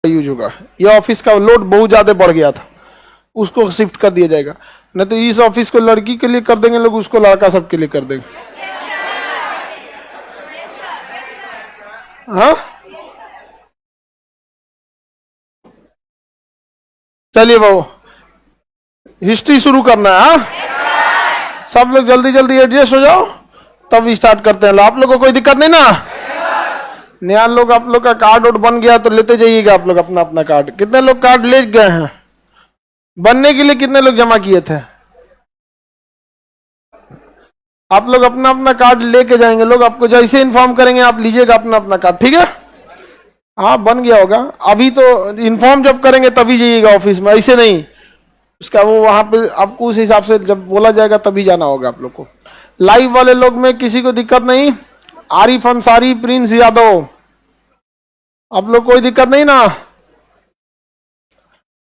Use होगा। ये office का लोड बहुत ज्यादा बढ़ गया था, उसको शिफ्ट कर दिया जाएगा। नहीं तो इस ऑफिस को लड़की के लिए कर देंगे लोग, उसको लड़का सबके लिए कर देंगे। हाँ, चलिए बाबू हिस्ट्री शुरू करना है। हाँ? सब लोग जल्दी जल्दी एडजस्ट हो जाओ, तब स्टार्ट करते हैं। आप लोगों को कोई दिक्कत नहीं ना? नया लोग, आप लोग का कार्ड वोट बन गया तो लेते जाइएगा आप लोग अपना अपना कार्ड। कितने लोग कार्ड ले गए हैं? बनने के लिए कितने लोग जमा किए थे? आप लोग अपना अपना कार्ड लेके जाएंगे। लोग आपको जैसे इन्फॉर्म करेंगे आप लीजिएगा अपना अपना कार्ड, ठीक है? हाँ, बन गया होगा। अभी तो इन्फॉर्म जब करेंगे तभी जाइएगा ऑफिस में, ऐसे नहीं। उसका वो वहां पे आपको उस हिसाब से जब बोला जाएगा तभी जाना होगा आप लोग को। लाइव वाले लोग में किसी को दिक्कत नहीं? आरिफ अंसारी, प्रिंस यादव, आप लोग कोई दिक्कत नहीं ना?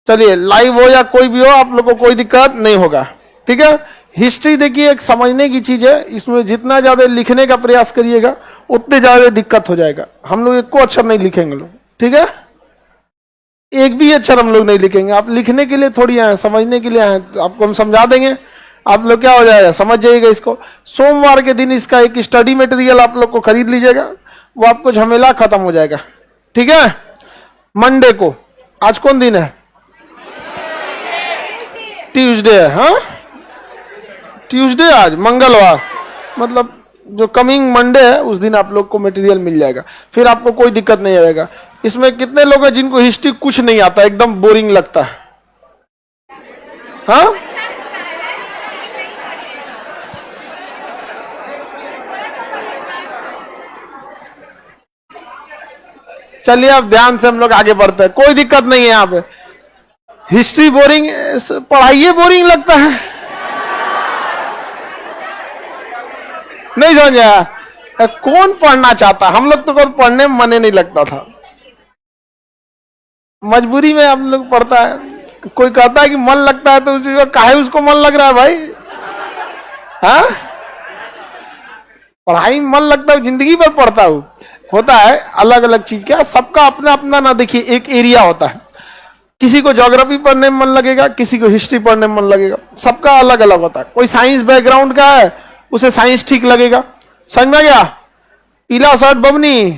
चलिए, लाइव हो या कोई भी हो, आप लोग को कोई दिक्कत नहीं होगा, ठीक है? हिस्ट्री देखिए एक समझने की चीज है, इसमें जितना ज्यादा लिखने का प्रयास करिएगा उतने ज्यादा दिक्कत हो जाएगा। हम लोग एक को अक्षर नहीं लिखेंगे लोग, ठीक है? एक भी अक्षर हम लोग नहीं लिखेंगे। आप लिखने के लिए थोड़ी आए, समझने के लिए आए। तो आपको हम समझा देंगे, आप लोग क्या हो जाएगा, समझ जाइएगा इसको। सोमवार के दिन इसका एक स्टडी मटेरियल आप लोग को खरीद लीजिएगा, वो आपको झमेला खत्म हो जाएगा, ठीक है? मंडे को, आज कौन दिन है? ट्यूसडे है। हाँ, ट्यूसडे, आज मंगलवार, मतलब जो कमिंग मंडे है उस दिन आप लोग को मटेरियल मिल जाएगा, फिर आपको कोई दिक्कत नहीं आएगा। इसमें कितने लोग हैं जिनको हिस्ट्री कुछ नहीं आता, एकदम बोरिंग लगता है? हाँ, चलिए अब ध्यान से हम लोग आगे बढ़ते हैं, कोई दिक्कत नहीं है। यहाँ पे हिस्ट्री बोरिंग, पढ़ाइए बोरिंग लगता है, नहीं समझा? कौन पढ़ना चाहता? हम लोग तो कोई पढ़ने में मन नहीं लगता था, मजबूरी में हम लोग पढ़ता है। कोई कहता है कि मन लगता है तो काहे उसको मन लग रहा है भाई? हाँ, पढ़ाई में मन लगता है, जिंदगी भर पढ़ता हूँ। होता है अलग अलग चीज, क्या सबका अपना अपना ना। देखिए एक एरिया होता है, किसी को ज्योग्राफी पढ़ने में मन लगेगा, किसी को हिस्ट्री पढ़ने में मन लगेगा, सबका अलग अलग होता है। कोई साइंस बैकग्राउंड का है, उसे साइंस ठीक लगेगा। समझ में गया? पीला शर्ट बबनी,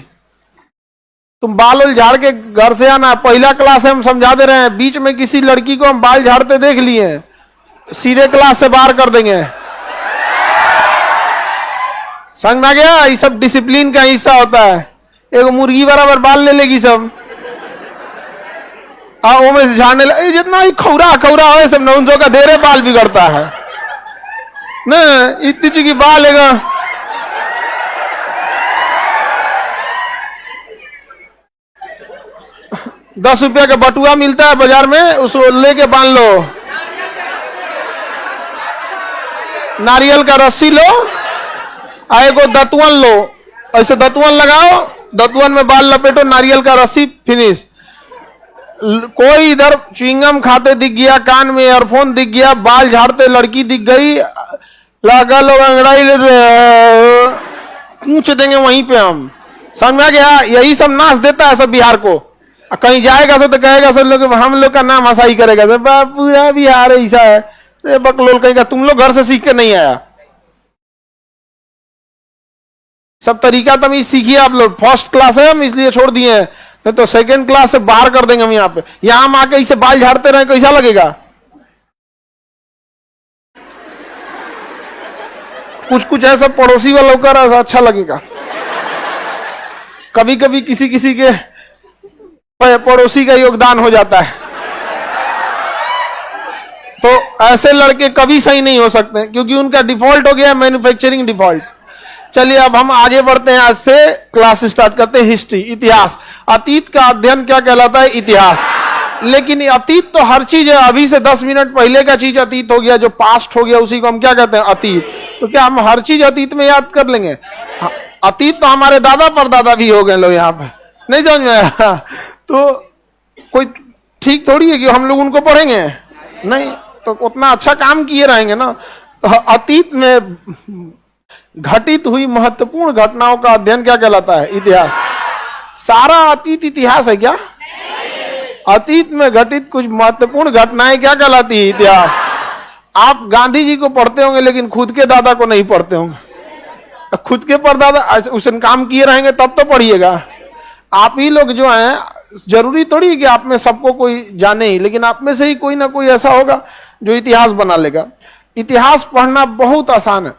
तुम बाल वाल झाड़ के घर से आना। पहला क्लास है, हम समझा दे रहे हैं, बीच में किसी लड़की को हम बाल झाड़ते देख लिए, सीधे क्लास से बाहर कर देंगे। समझ में आ गया? ये सब डिसिप्लिन का हिस्सा होता है। एक मुर्गी बराबर बाल ले लेगी सब, वो में झाड़ने लगे, जितना ही खौरा खौरा हो सब नौंसों का धेरे बाल बिगड़ता है न, इतनी चुकी बाल है। 10 रुपया का बटुआ मिलता है बाजार में, उसको लेके बांध लो। नारियल का रस्सी लो, एगो दतुअन लो, ऐसे दतुअन लगाओ, दतुअन में बाल लपेटो, नारियल का रस्सी, फिनिश। कोई इधर च्युइंगम खाते दिख गया, कान में ईयरफोन दिख गया, बाल झाड़ते लड़की दिख गई, लगा लोग अंगड़ाई पूछ देंगे वहीं पे हम। समझ में आ गया? यही सब नाच देता है सब बिहार को। कहीं जाएगा सब तो कहेगा सब लोग हम लोग का नाम हंसाई करेगा सब, पूरा बिहार ऐसा है। बकलोल कहेगा तुम लोग घर से सीख के नहीं आया। सब तरीका तमीज सीखिए आप लोग। फर्स्ट क्लास है हम इसलिए छोड़ दिए हैं, नहीं तो सेकंड क्लास से बाहर कर देंगे हम। यहाँ पे यहाँ हम आके इसे बाल झाड़ते रहे, कैसा लगेगा? कुछ कुछ ऐसा पड़ोसी वालों का अच्छा लगेगा। कभी कभी किसी किसी के पड़ोसी का योगदान हो जाता है, तो ऐसे लड़के कभी सही नहीं हो सकते क्योंकि उनका डिफॉल्ट हो गया मैन्युफैक्चरिंग डिफॉल्ट। चलिए अब हम आगे बढ़ते हैं, आज से क्लास स्टार्ट करते हैं। हिस्ट्री, इतिहास। अतीत का अध्ययन क्या कहलाता है? इतिहास। लेकिन अतीत तो हर चीज है, अभी से 10 मिनट पहले का चीज अतीत हो गया, जो पास्ट हो गया उसी को हम क्या कहते हैं? अतीत। तो क्या हम हर चीज अतीत में याद कर लेंगे? अतीत तो हमारे दादा परदादा भी हो गए लोग यहाँ पे, नहीं समझ में आया? तो कोई ठीक थोड़ी है कि हम लोग उनको पढ़ेंगे, नहीं तो उतना अच्छा काम किए रहेंगे ना। तो अतीत में घटित हुई महत्वपूर्ण घटनाओं का अध्ययन क्या कहलाता है? इतिहास। सारा अतीत इतिहास है क्या? अतीत में घटित कुछ महत्वपूर्ण घटनाएं क्या कहलाती है? इतिहास। आप गांधी जी को पढ़ते होंगे लेकिन खुद के दादा को नहीं पढ़ते होंगे। खुद के परदादा उसने काम किए रहेंगे तब तो पढ़िएगा। आप ही लोग जो हैं, जरूरी थोड़ी है कि आप में सबको कोई जाने ही, लेकिन आप में से ही कोई ना कोई ऐसा होगा जो इतिहास बना लेगा। इतिहास पढ़ना बहुत आसान है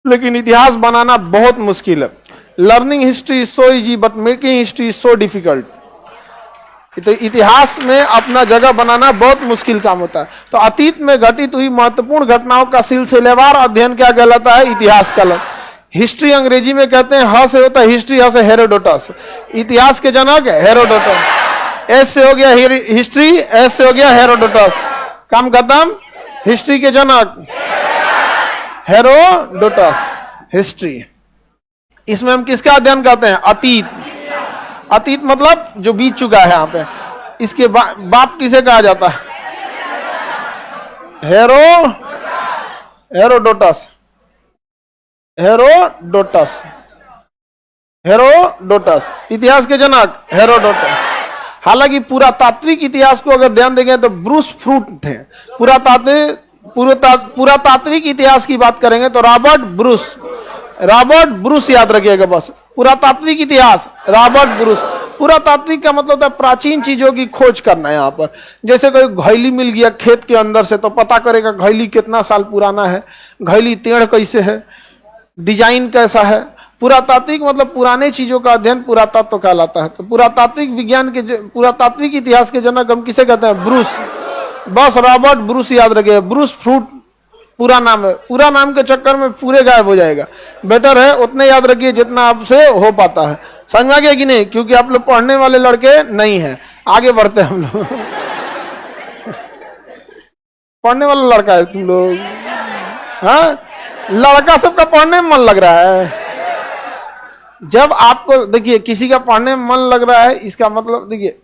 लेकिन इतिहास बनाना बहुत मुश्किल है। Learning history is so easy but making history is so difficult. तो इतिहास में अपना जगह बनाना बहुत मुश्किल काम होता है। तो अतीत में घटित हुई महत्वपूर्ण घटनाओं का सिलसिलेवार अध्ययन क्या कहलाता है? इतिहास कहलाता है। हिस्ट्री अंग्रेजी में कहते हैं, ह से होता है हिस्ट्री, ह से हेरोडोटस। इतिहास के जनक हेरोडोटस। एस से हो गया हिस्ट्री, एस से हो गया हेरोडोटस। काम खत्म। हिस्ट्री के जनक हेरोडोटस, हिस्ट्री। इसमें हम किसका अध्ययन करते हैं? अतीत। अतीत मतलब जो बीत चुका है यहाँ पे। इसके बाप किसे कहा जाता है? हेरोडोटस। हेरोडोटस, हेरोडोटस, इतिहास के जनक हेरोडोटस। हालांकि पुरातात्विक इतिहास को अगर ध्यान देंगे तो ब्रूस फ्रूट थे। पुरातात्विक इतिहास की बात करेंगे तो रॉबर्ट ब्रूस याद रखिएगा बस। पुरातात्विक इतिहास रॉबर्ट ब्रूस। पुरातात्विक का मतलब होता है प्राचीन चीजों की खोज करना। यहाँ पर जैसे कोई घैली मिल गया खेत के अंदर से तो पता करेगा घैली कितना साल पुराना है, घैली टेढ़ कैसे है, डिजाइन कैसा है। पुरातात्विक मतलब पुराने चीजों का अध्ययन पुरातत्व कहलाता है। तो पुरातात्विक विज्ञान के पुरातात्विक इतिहास के जनक हम किसे कहते हैं? ब्रूस। बस रॉबर्ट ब्रूस याद रखिए। ब्रूस फ्रूट पूरा नाम है। पूरा नाम के चक्कर में पूरे गायब हो जाएगा। बेटर है उतने याद रखिए जितना आपसे हो पाता है। समझ में आ गया कि नहीं? क्योंकि आप लोग पढ़ने वाले लड़के नहीं हैं। आगे बढ़ते हैं हम लोग। पढ़ने वाला लड़का है तुम लोग? हाँ, लड़का सबका पढ़ने में मन लग रहा है। जब आपको देखिए किसी का पढ़ने में मन लग रहा है, इसका मतलब देखिए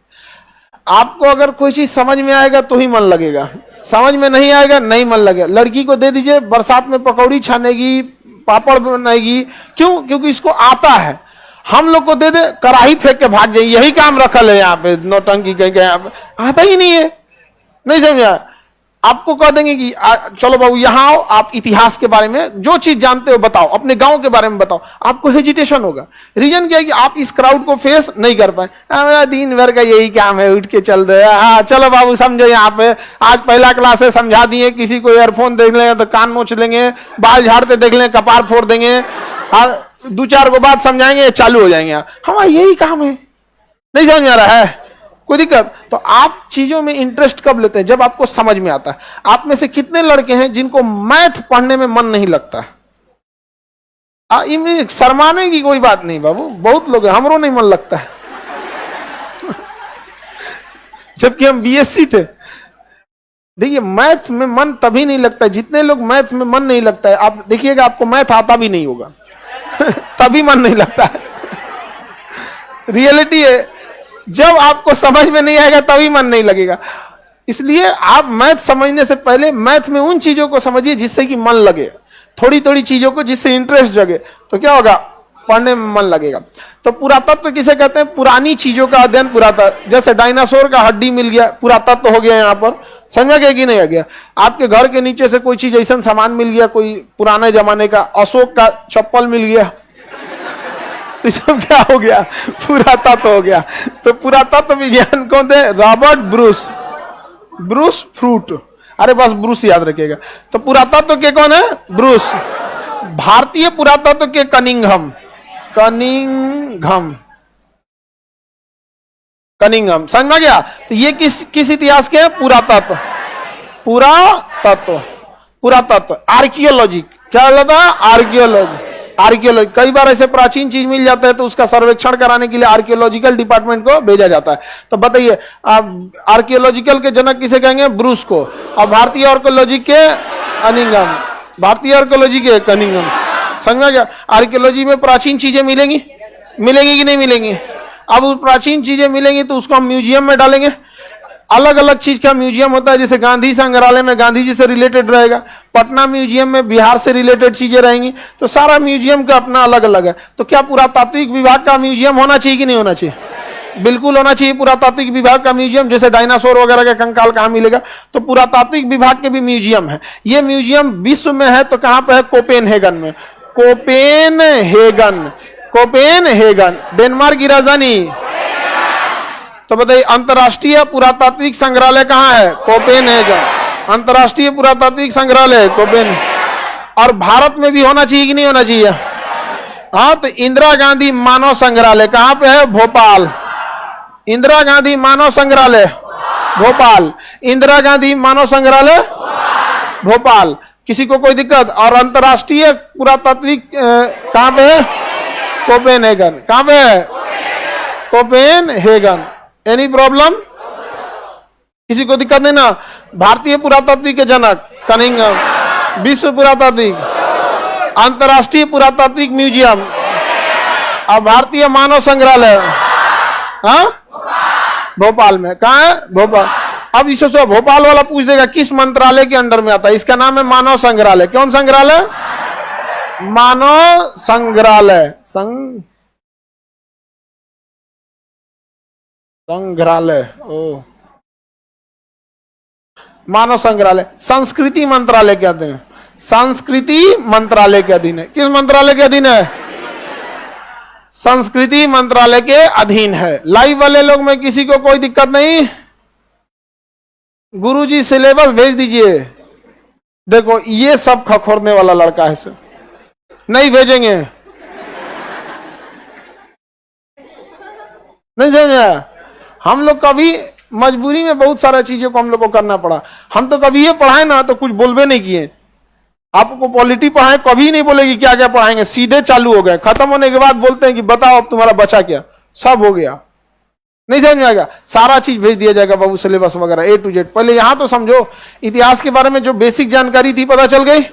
आपको अगर कोई चीज समझ में आएगा तो ही मन लगेगा, समझ में नहीं आएगा नहीं मन लगेगा। लड़की को दे दीजिए बरसात में पकौड़ी छानेगी, पापड़ बनाएगी, क्यों? क्योंकि इसको आता है। हम लोग को दे दे कढ़ाई फेंक के भाग जाए, यही काम रखल है यहाँ पे, नौटंकी कहीं कहीं आता ही नहीं है। नहीं समझा? आपको कह देंगे कि चलो बाबू यहाँ आओ, आप इतिहास के बारे में जो चीज जानते हो बताओ, अपने गांव के बारे में बताओ। आपको हेजिटेशन होगा। रीजन क्या है कि आप इस क्राउड को फेस नहीं कर पाए। मेरा दिन भर का यही काम है, उठ के चल रहे। हाँ चलो बाबू समझो, यहाँ पे आज पहला क्लास है, समझा दिए। किसी को ईयरफोन देख लेंगे तो कान नोच लेंगे, बाल झाड़ते देख लेंगे कपार फोड़ देंगे, और 2-4 को बात समझाएंगे, चालू हो जाएंगे। हमारा यही काम है। नहीं समझ में आ रहा है? कोई दिक्कत? तो आप चीजों में इंटरेस्ट कब लेते हैं? जब आपको समझ में आता है। आप में से कितने लड़के हैं जिनको मैथ पढ़ने में मन नहीं लगता? इनमें शर्माने की कोई बात नहीं बाबू, बहुत लोग हैं, हमरो नहीं मन लगता है। जबकि हम बीएससी थे। देखिए मैथ में मन तभी नहीं लगता है, जितने लोग मैथ में मन नहीं लगता है, आप देखिएगा आपको मैथ आता भी नहीं होगा। तभी मन नहीं लगता है। रियलिटी है, जब आपको समझ में नहीं आएगा तभी मन नहीं लगेगा। इसलिए आप मैथ समझने से पहले मैथ में उन चीजों को समझिए जिससे कि मन लगे, थोड़ी थोड़ी चीजों को जिससे इंटरेस्ट जगे, तो क्या होगा? पढ़ने में मन लगेगा। तो पुरातत्व किसे कहते हैं? पुरानी चीजों का अध्ययन पुरातत्व। जैसे डायनासोर का हड्डी मिल गया, पुरातत्व हो गया। यहाँ पर समझ गया कि नहीं आ गया? आपके घर के नीचे से कोई चीज ऐसा सामान मिल गया, कोई पुराने जमाने का अशोक का चप्पल मिल गया, तो सब क्या हो गया? पुरातत्व हो गया। तो पुरातत्व विज्ञान कौन थे? Robert Bruce fruit. अरे बस ब्रूस याद रखिएगा। तो पुरातत्व के कौन है? ब्रूस। भारतीय पुरातत्व के कनिंघम। समझ में गया? तो ये किस इतिहास के हैं? पुरातत्व आर्कियोलॉजी। क्या होता है? आर्कियोलॉजी। कई बार ऐसे प्राचीन चीज मिल जाता है तो उसका सर्वेक्षण कराने के लिए आर्कियोलॉजिकल डिपार्टमेंट को भेजा जाता है। तो बताइए आर्कियोलॉजिकल के जनक किसे कहेंगे? ब्रूस को। और भारतीय आर्कियोलॉजी के कनिंघम। समझ में गया? आर्कियोलॉजी में प्राचीन चीजें मिलेंगी कि नहीं मिलेंगी? अब उस प्राचीन चीजें मिलेंगी तो उसको हम म्यूजियम में डालेंगे। अलग अलग चीज का म्यूजियम होता है। जैसे गांधी संग्रहालय में गांधी जी से रिलेटेड रहेगा, पटना म्यूजियम में बिहार से रिलेटेड चीजें रहेंगी। तो सारा म्यूजियम का अपना अलग अलग है। तो क्या पुरातात्विक विभाग का म्यूजियम होना चाहिए कि नहीं होना चाहिए? बिल्कुल होना चाहिए पुरातात्विक विभाग का म्यूजियम। जैसे डायनासोर वगैरह का कंकाल कहां मिलेगा, तो पुरातात्विक विभाग के भी म्यूजियम है। ये म्यूजियम विश्व में है तो कहां पे है? कोपेनहेगन में। कोपेनहेगन, कोपेनहेगन डेनमार्क की राजधानी। तो बताइए अंतरराष्ट्रीय पुरातात्विक संग्रहालय कहां है? कोपेनहेगन। अंतरराष्ट्रीय पुरातात्विक संग्रहालय कोपेन। और भारत में भी होना चाहिए कि नहीं होना चाहिए? हाँ, तो इंदिरा गांधी मानव संग्रहालय कहां पे है? भोपाल। इंदिरा गांधी मानव संग्रहालय भोपाल। इंदिरा गांधी मानव संग्रहालय भोपाल। किसी को कोई दिक्कत? और अंतरराष्ट्रीय पुरातात्विक कहां पे है? कोपेनहेगन। कहां पे है? कोपेनहेगन। Any problem? किसी को दिक्कत नहीं ना? भारतीय पुरातात्विक के जनक कनिंघम। विश्व पुरातात्विक, अंतरराष्ट्रीय पुरातात्विक म्यूजियम और भारतीय मानव संग्रहालय हाँ भोपाल में। कहाँ है? भोपाल। अब इसे भोपाल वाला पूछ देगा किस मंत्रालय के अंडर में आता है? इसका नाम है मानव संग्रहालय। कौन संग्रहालय? मानव संग्रहालय। संग्रहालय ओ मानव संग्रहालय। संस्कृति मंत्रालय के अधीन है। संस्कृति मंत्रालय के अधीन है। किस मंत्रालय के अधीन है? संस्कृति मंत्रालय के अधीन है। लाइव वाले लोग में किसी को कोई दिक्कत नहीं? गुरुजी सिलेबस भेज दीजिए। देखो ये सब खखोरने वाला लड़का है सर, नहीं भेजेंगे, नहीं भेजेंगे। हम लोग कभी मजबूरी में बहुत सारा चीजों को हम लोग को करना पड़ा। हम तो कभी ये पढ़ाए ना तो कुछ बोलबे नहीं किए। आपको पॉलिटी पढ़ाए कभी नहीं बोलेगी क्या क्या पढ़ाएंगे, सीधे चालू हो गए। खत्म होने के बाद बोलते हैं कि बताओ अब तुम्हारा बचा क्या? सब हो गया। नहीं समझ में आएगा? सारा चीज भेज दिया जाएगा बाबू, सिलेबस वगैरह A to Z। पहले यहां तो समझो इतिहास के बारे में जो बेसिक जानकारी थी पता चल गई।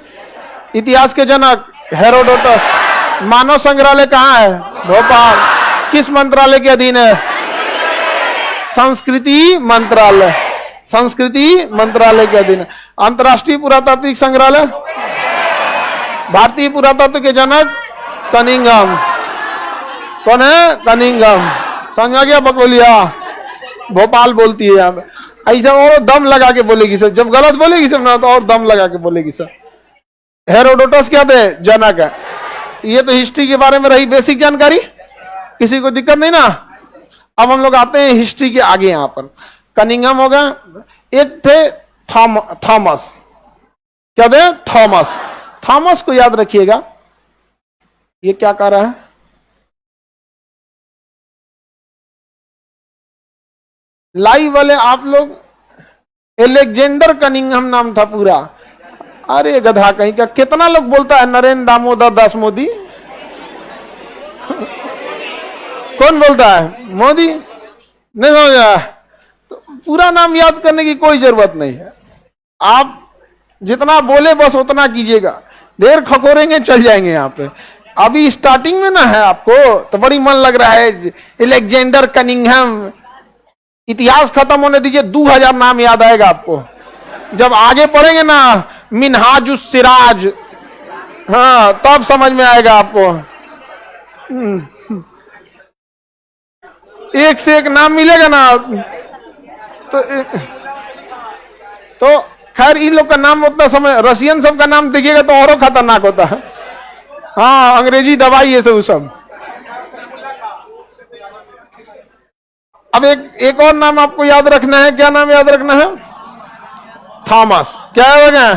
इतिहास के जनक हेरोडोटस। मानव संग्रहालय कहां है? भोपाल। किस मंत्रालय के अधीन है? संस्कृति मंत्रालय। संस्कृति मंत्रालय के अधीन है। अंतरराष्ट्रीय पुरातात्विक संग्रहालय, भारतीय पुरातत्व के जनक कनिंघम। कौन है? कनिंघम। समझ आ गया? बकौलिया भोपाल बोलती है यहाँ पे। ऐसा और दम लगा के बोलेगी सर, जब गलत बोलेगी सर ना तो और दम लगा के बोलेगी सर। हेरोडोटस क्या थे? जनक है। ये तो हिस्ट्री के बारे में रही बेसिक जानकारी, किसी को दिक्कत नहीं ना? अब हम लोग आते हैं हिस्ट्री के आगे। यहां पर कनिंघम हो गया। एक थे थॉमस। क्या थे? थॉमस। थॉमस को याद रखिएगा। ये क्या कर रहा है? लाइव वाले आप लोग, एलेक्जेंडर कनिंघम नाम था पूरा। अरे गधा कहीं का, कितना लोग बोलता है नरेंद्र दामोदर दास मोदी? कौन बोलता है? मोदी। नहीं समझा? तो पूरा नाम याद करने की कोई जरूरत नहीं है। आप जितना बोले बस उतना कीजिएगा। देर खकोरेंगे चल जाएंगे यहाँ पे। अभी स्टार्टिंग में ना है आपको तो बड़ी मन लग रहा है एलेक्जेंडर कनिंघम। इतिहास खत्म होने दीजिए, 2000 नाम याद आएगा आपको। जब आगे पढ़ेंगे ना मिनहाजुस सिराज, हाँ तब समझ में आएगा आपको। एक से एक नाम मिलेगा ना तो खैर इन लोग का नाम उतना समय, रशियन सब का नाम देखिएगा तो और खतरनाक होता है। हाँ अंग्रेजी दवाई ये सब। अब एक और नाम आपको याद रखना है। क्या नाम याद रखना है? थॉमस। क्या हो गया?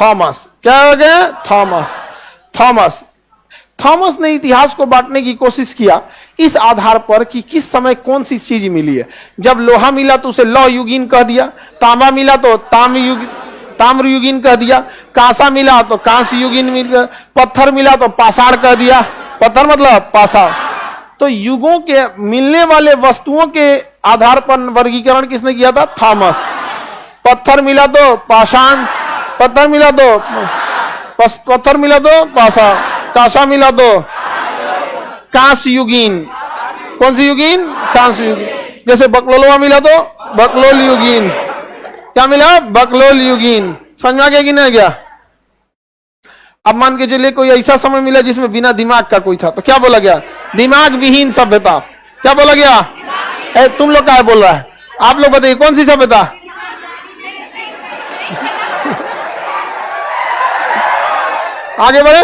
थॉमस। क्या हो गया? थॉमस। थॉमस। थॉमस ने इतिहास को बांटने की कोशिश किया इस आधार पर कि किस समय कौन सी चीज मिली है। जब लोहा मिला तो उसे लौह युगीन कह दिया, तांबा मिला तो ताम्र युगीन कह दिया, कांसा मिला तो कांस्य युगीन मिल गया, पत्थर मिला तो पाषाण कह दिया। पत्थर मतलब पाषाण। तो युगों के मिलने वाले वस्तुओं के आधार पर वर्गीकरण किसने किया था? थॉमस। पत्थर मिला तो पाषाण, पत्थर मिला तो पाषाण, कांसा मिला तो कांस्य युगीन। कौन सी युगीन? कांस्य युगीन। जैसे बकलोलवा मिला तो बकलोल युगीन। क्या मिला? बकलोल युगीन। समझ में आ गया कि नहीं गया? अब मान के चलिए कोई ऐसा समय मिला जिसमें बिना दिमाग का कोई था तो क्या बोला गया? दिमाग विहीन सभ्यता। क्या बोला गया? तुम लोग क्या बोल रहा है? आप लोग बताइए कौन सी सभ्यता? आगे बढ़े।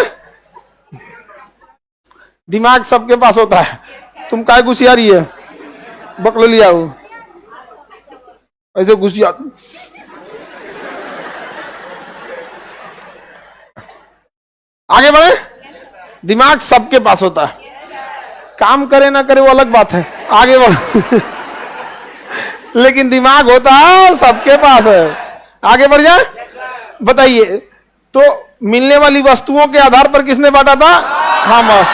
दिमाग सबके पास होता है, तुम काय घुसिया रही है? बकलो लिया हो ऐसे घुसिया। आगे बढ़े। दिमाग सबके पास होता है, काम करे ना करे वो अलग बात है, आगे बढ़। लेकिन दिमाग होता है सबके पास है। आगे बढ़ जाए। बताइए, तो मिलने वाली वस्तुओं के आधार पर किसने बांटा था? थॉमस।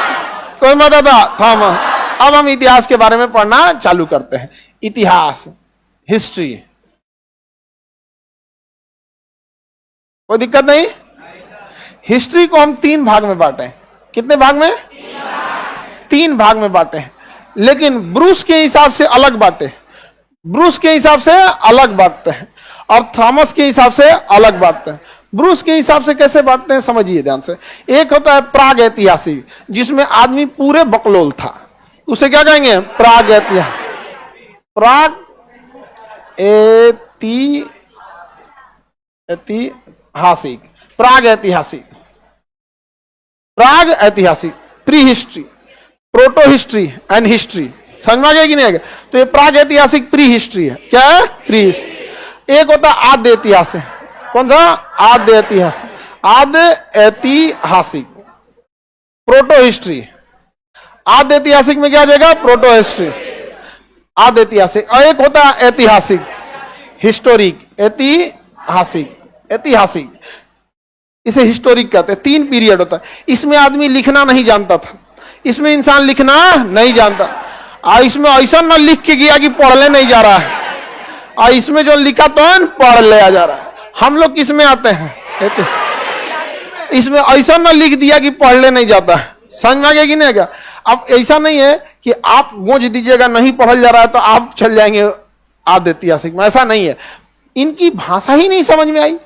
कौन बांटा था? थॉमस। अब हम इतिहास के बारे में पढ़ना चालू करते हैं। इतिहास, हिस्ट्री, कोई दिक्कत नहीं। हिस्ट्री को हम 3 भाग में बांटे। कितने भाग में? 3 भाग में बांटे, लेकिन ब्रूस के हिसाब से अलग बांटे। ब्रूस के हिसाब से अलग बांटते हैं और थॉमस के हिसाब से अलग बांटते हैं। ब्रूस के हिसाब से कैसे बांटते हैं समझिए ध्यान से। एक होता है प्राग ऐतिहासिक, जिसमें आदमी पूरे बकलोल था, उसे क्या कहेंगे? प्राग प्राग ऐतिहासिक। प्राग ऐतिहासिक, प्राग ऐतिहासिक, pre history, proto history and history. समझ में आ गया कि नहीं आ गया? तो ये प्राग ऐतिहासिक प्री हिस्ट्री है। क्या है? Pre history. एक होता आद्य ऐतिहासिक। कौन सा? आद्य ऐतिहासिक। आद्य ऐतिहासिक, प्रोटो हिस्ट्री। आद्य ऐतिहासिक में क्या आ जाएगा? प्रोटो हिस्ट्री, आद्य ऐतिहासिक। और एक होता है ऐतिहासिक, हिस्टोरिक। ऐतिहासिक, ऐतिहासिक, इसे हिस्टोरिक कहते हैं। 3 पीरियड होता है। इसमें आदमी लिखना नहीं जानता था, इसमें इंसान लिखना नहीं जानता, और इसमें ऐसा ना लिख के गया कि पढ़ने नहीं जा रहा है, और इसमें जो लिखा तो है पढ़ ले जा रहा है। हम लोग किसमें आते हैं? इसमें ऐसा ना लिख दिया कि पढ़ने नहीं जाता है। समझ में आ गया कि नहीं गया? अब ऐसा नहीं है कि आप गोंज दीजिएगा नहीं पढ़ल जा रहा है तो आप चल जाएंगे आद्य ऐतिहासिक में, ऐसा नहीं है। इनकी भाषा ही नहीं समझ में आई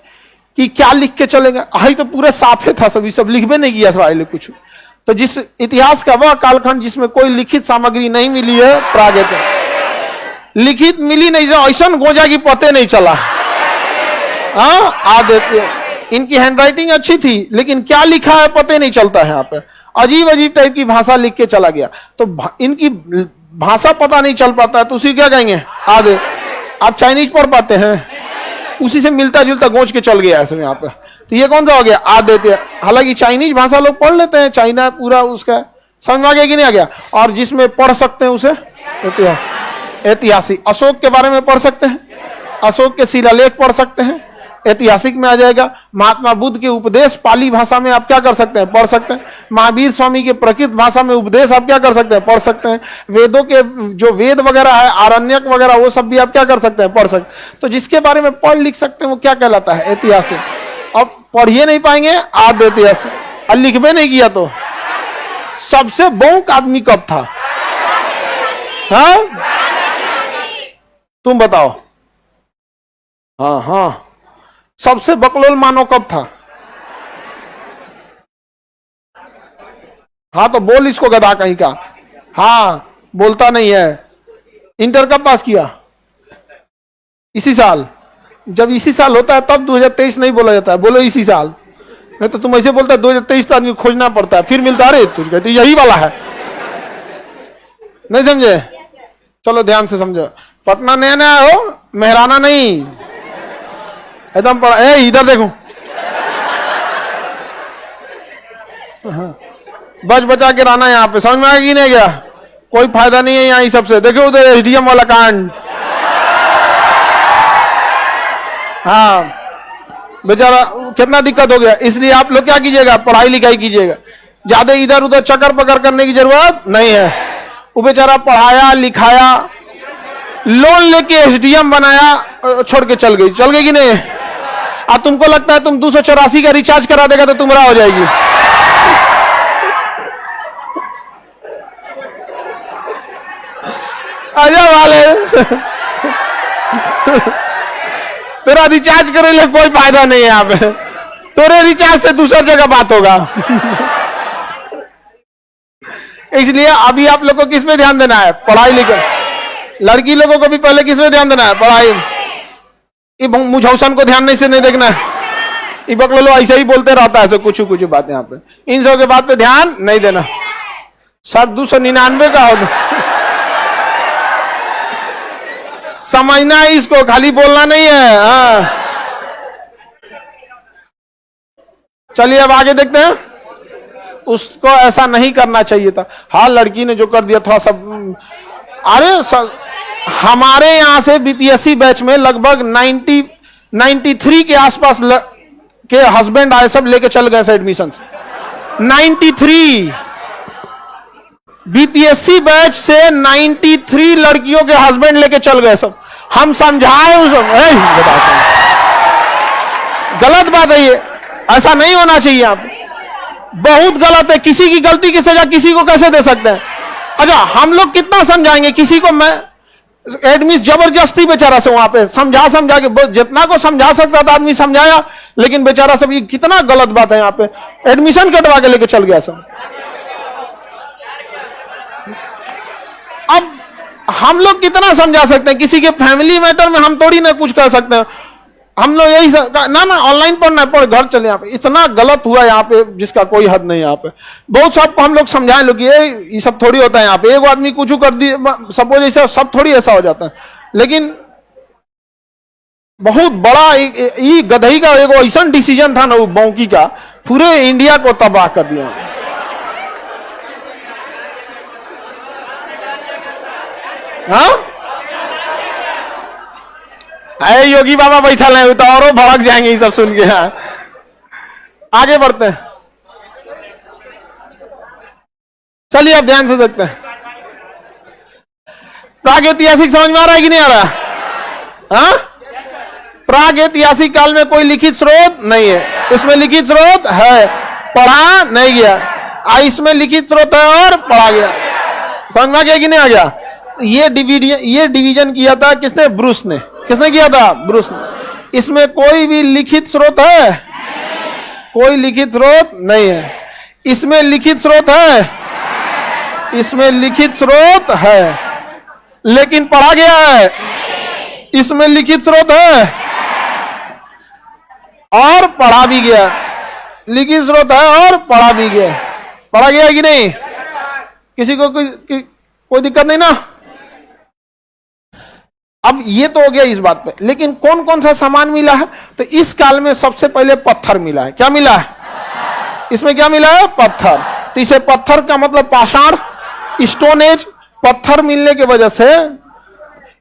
कि क्या लिख के चलेगा। आई तो पूरे साफे था, सभी सब लिख भी नहीं किया था कुछ। तो जिस इतिहास का वह कालखंड जिसमें कोई लिखित सामग्री नहीं मिली है, प्राग ऐतिहासिक। लिखित मिली नहीं, जो ऐसा गोजा की पते नहीं चला। आद्य, इनकी हैंडराइटिंग अच्छी थी लेकिन क्या लिखा है पते नहीं चलता है। यहाँ पे अजीब अजीब टाइप की भाषा लिख के चला गया, तो इनकी भाषा पता नहीं चल पाता है, तो उसी क्या कहेंगे? आद्य। आप चाइनीज पढ़ पाते हैं, उसी से मिलता जुलता गोंज के चल गया है यहाँ पे। तो ये कौन सा हो गया? आद्य। हालांकि चाइनीज भाषा लोग पढ़ लेते हैं, चाइना पूरा उसका समझ में आ गया कि नहीं आ गया? और जिसमें पढ़ सकते हैं उसे ऐतिहासिक। अशोक के बारे में पढ़ सकते हैं, अशोक के शिलालेख पढ़ सकते हैं, ऐतिहासिक में आ जाएगा। महात्मा बुद्ध के उपदेश पाली भाषा में आप क्या कर सकते हैं? पढ़ सकते हैं। महावीर स्वामी के प्रकृत भाषा में उपदेश आप क्या कर सकते हैं? पढ़ सकते हैं। वेदों के जो वेद वगैरह है, आरण्यक वगैरह, वो सब भी आप क्या कर सकते हैं? पढ़ सकते हैं। तो जिसके बारे में पढ़ लिख सकते हैं वो क्या कहलाता है? ऐतिहासिक। अब पढ़िए नहीं पाएंगे आद्य ऐतिहासिक, और लिख भी नहीं किया तो सबसे बौक आदमी कब था? हाँ, तुम बताओ। हाँ हाँ, सबसे बकलोल मानव कब था? हाँ तो बोल इसको गधा कहीं का। हाँ, बोलता नहीं है। इंटर कब पास किया? इसी साल। जब इसी साल होता है तब 2023 नहीं बोला जाता है, बोलो इसी साल। नहीं तो तुम ऐसे बोलता है 2023 तो आदमी खोजना पड़ता है, फिर मिलता है तुझ कहते यही वाला है। नहीं समझे? चलो ध्यान से समझो। पटना नया नया हो, मेहराना नहीं, एकदम पड़ा। ए इधर देखो, बच बचा के रहना यहाँ पे। समझ में आएगी नहीं गया? कोई फायदा नहीं है यहाँ सबसे। देखो उधर एसडीएम वाला कांड। हाँ बेचारा कितना दिक्कत हो गया। इसलिए आप लोग क्या कीजिएगा? पढ़ाई लिखाई कीजिएगा, ज्यादा इधर उधर चक्कर पकड़ करने की जरूरत नहीं है। वो बेचारा पढ़ाया लिखाया, लोन लेके एसडीएम बनाया, छोड़ के चल गई कि नहीं? और तुमको लगता है तुम 284 का रिचार्ज करा देगा तो तुम्हारा हो जाएगी? आजा वाले। तेरा रिचार्ज करे ले कोई फायदा नहीं है यहाँ पे, तेरे रिचार्ज से दूसरी जगह बात होगा। इसलिए अभी आप लोग को किस पे ध्यान देना है? पढ़ाई लिखाई। लड़की लोगों को भी पहले किस पे ध्यान देना है? पढ़ाई। मुझौसन को ध्यान नहीं से नहीं देखना है। बकलो ऐसे ही बोलते रहता है कुछ कुछ बातें यहाँ पे, इन सब के बात पे ध्यान नहीं देना। सर 299 का हो समझना है इसको, खाली बोलना नहीं है। हाँ चलिए अब आगे देखते हैं। उसको ऐसा नहीं करना चाहिए था। हाँ लड़की ने जो कर दिया था सब। अरे हमारे यहां से बीपीएससी बैच में लगभग 93 के आसपास के हस्बैंड आए, सब लेके चल गए एडमिशन। 93 बीपीएससी बैच से 93 लड़कियों के हस्बैंड लेके चल गए सब। हम समझाए उस गलत बात है ये, ऐसा नहीं होना चाहिए। आप बहुत गलत है। किसी की गलती की सजा किसी को कैसे दे सकते हैं? अच्छा हम लोग कितना समझाएंगे किसी को? मैं एडमिशन जबरदस्ती बेचारा से वहां पे समझा के जितना को समझा सकता था आदमी समझाया, लेकिन बेचारा सब ये कितना गलत बात है। यहाँ पे एडमिशन कटवा के लेके चल गया सब। अब हम लोग कितना समझा सकते हैं? किसी के फैमिली मैटर में हम थोड़ी ना कुछ कर सकते हैं। हम लोग यही ना ऑनलाइन पढ़ना है, पढ़ घर चले। यहाँ पे इतना गलत हुआ यहाँ पे जिसका कोई हद नहीं। यहाँ पे बहुत सबको हम लोग समझाएं लोग ये सब थोड़ी होता है। यहाँ पे एक आदमी कुछ कर दिए सपोज ऐसा सब थोड़ी ऐसा हो जाता है। लेकिन बहुत बड़ा ये गधई का एक ऐसा डिसीजन था ना वो बौकी का, पूरे इंडिया को तबाह कर दिया। हाँ अरे योगी बाबा बैठा है तो और भड़क जाएंगे ये सब सुन के। हाँ आगे बढ़ते हैं। चलिए अब ध्यान से देखते हैं। प्रागैतिहासिक समझ में आ रहा है कि नहीं आ रहा? हाँ प्रागैतिहासिक काल में कोई लिखित स्रोत नहीं है। इसमें लिखित स्रोत है, पढ़ा नहीं गया। इसमें लिखित स्रोत है और पढ़ा गया। समझ में आ गया कि नहीं आ गया? ये डिवीजन किया था किसने? ब्रूस ने। किसने किया था? ब्रूस ने। इसमें कोई भी लिखित स्रोत है? कोई लिखित स्रोत नहीं है। इसमें लिखित स्रोत है? इसमें लिखित स्रोत है, लेकिन पढ़ा गया है। इसमें लिखित स्रोत है और पढ़ा भी गया। लिखित स्रोत है और पढ़ा भी गया। पढ़ा गया कि नहीं? किसी को कोई दिक्कत नहीं ना? अब ये तो हो गया इस बात पे। लेकिन कौन कौन सा सामान मिला है? तो इस काल में सबसे पहले पत्थर मिला है। क्या मिला है? इसमें क्या मिला है? पत्थर। तो इसे पत्थर का मतलब पाषाण, स्टोन एज। पत्थर मिलने की वजह से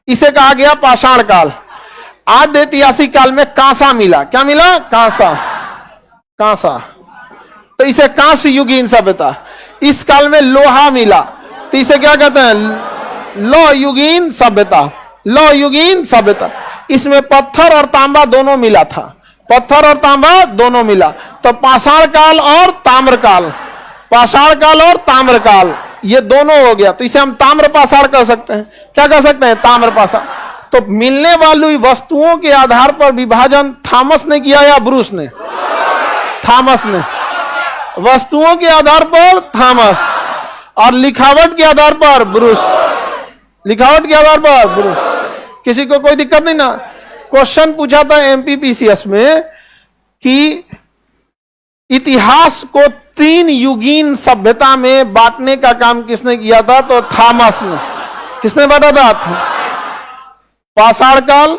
इसे कहा गया पाषाण काल। आद्य ऐतिहासिक काल में कांसा मिला। क्या मिला? कांसा। कांसा तो इसे कांस्य युगीन सभ्यता। इस काल में लोहा मिला तो इसे क्या कहते हैं? लौह युगीन सभ्यता। लौह युगीन सभ्यता। इसमें पत्थर और तांबा दोनों मिला था। पत्थर और तांबा दोनों मिला तो पाषाण काल और ताम्र काल। पाषाण काल और ताम्र काल ये दोनों हो गया। तो इसे हम ताम्र पाषाण कह सकते हैं। क्या कह सकते हैं? ताम्र पाषाण। तो मिलने वाली वस्तुओं के आधार पर विभाजन थॉमस ने किया या ब्रूस ने? थॉमस ने। वस्तुओं के आधार पर थॉमस और लिखावट के आधार पर ब्रूस। लिखावट के आधार पर ब्रूस। किसी को कोई दिक्कत नहीं ना? क्वेश्चन पूछा था एमपीपीसीएस में कि इतिहास को 3 युगीन सभ्यता में बांटने का काम किसने किया था? तो थॉमस ने। किसने बांटा था? पाषाण काल,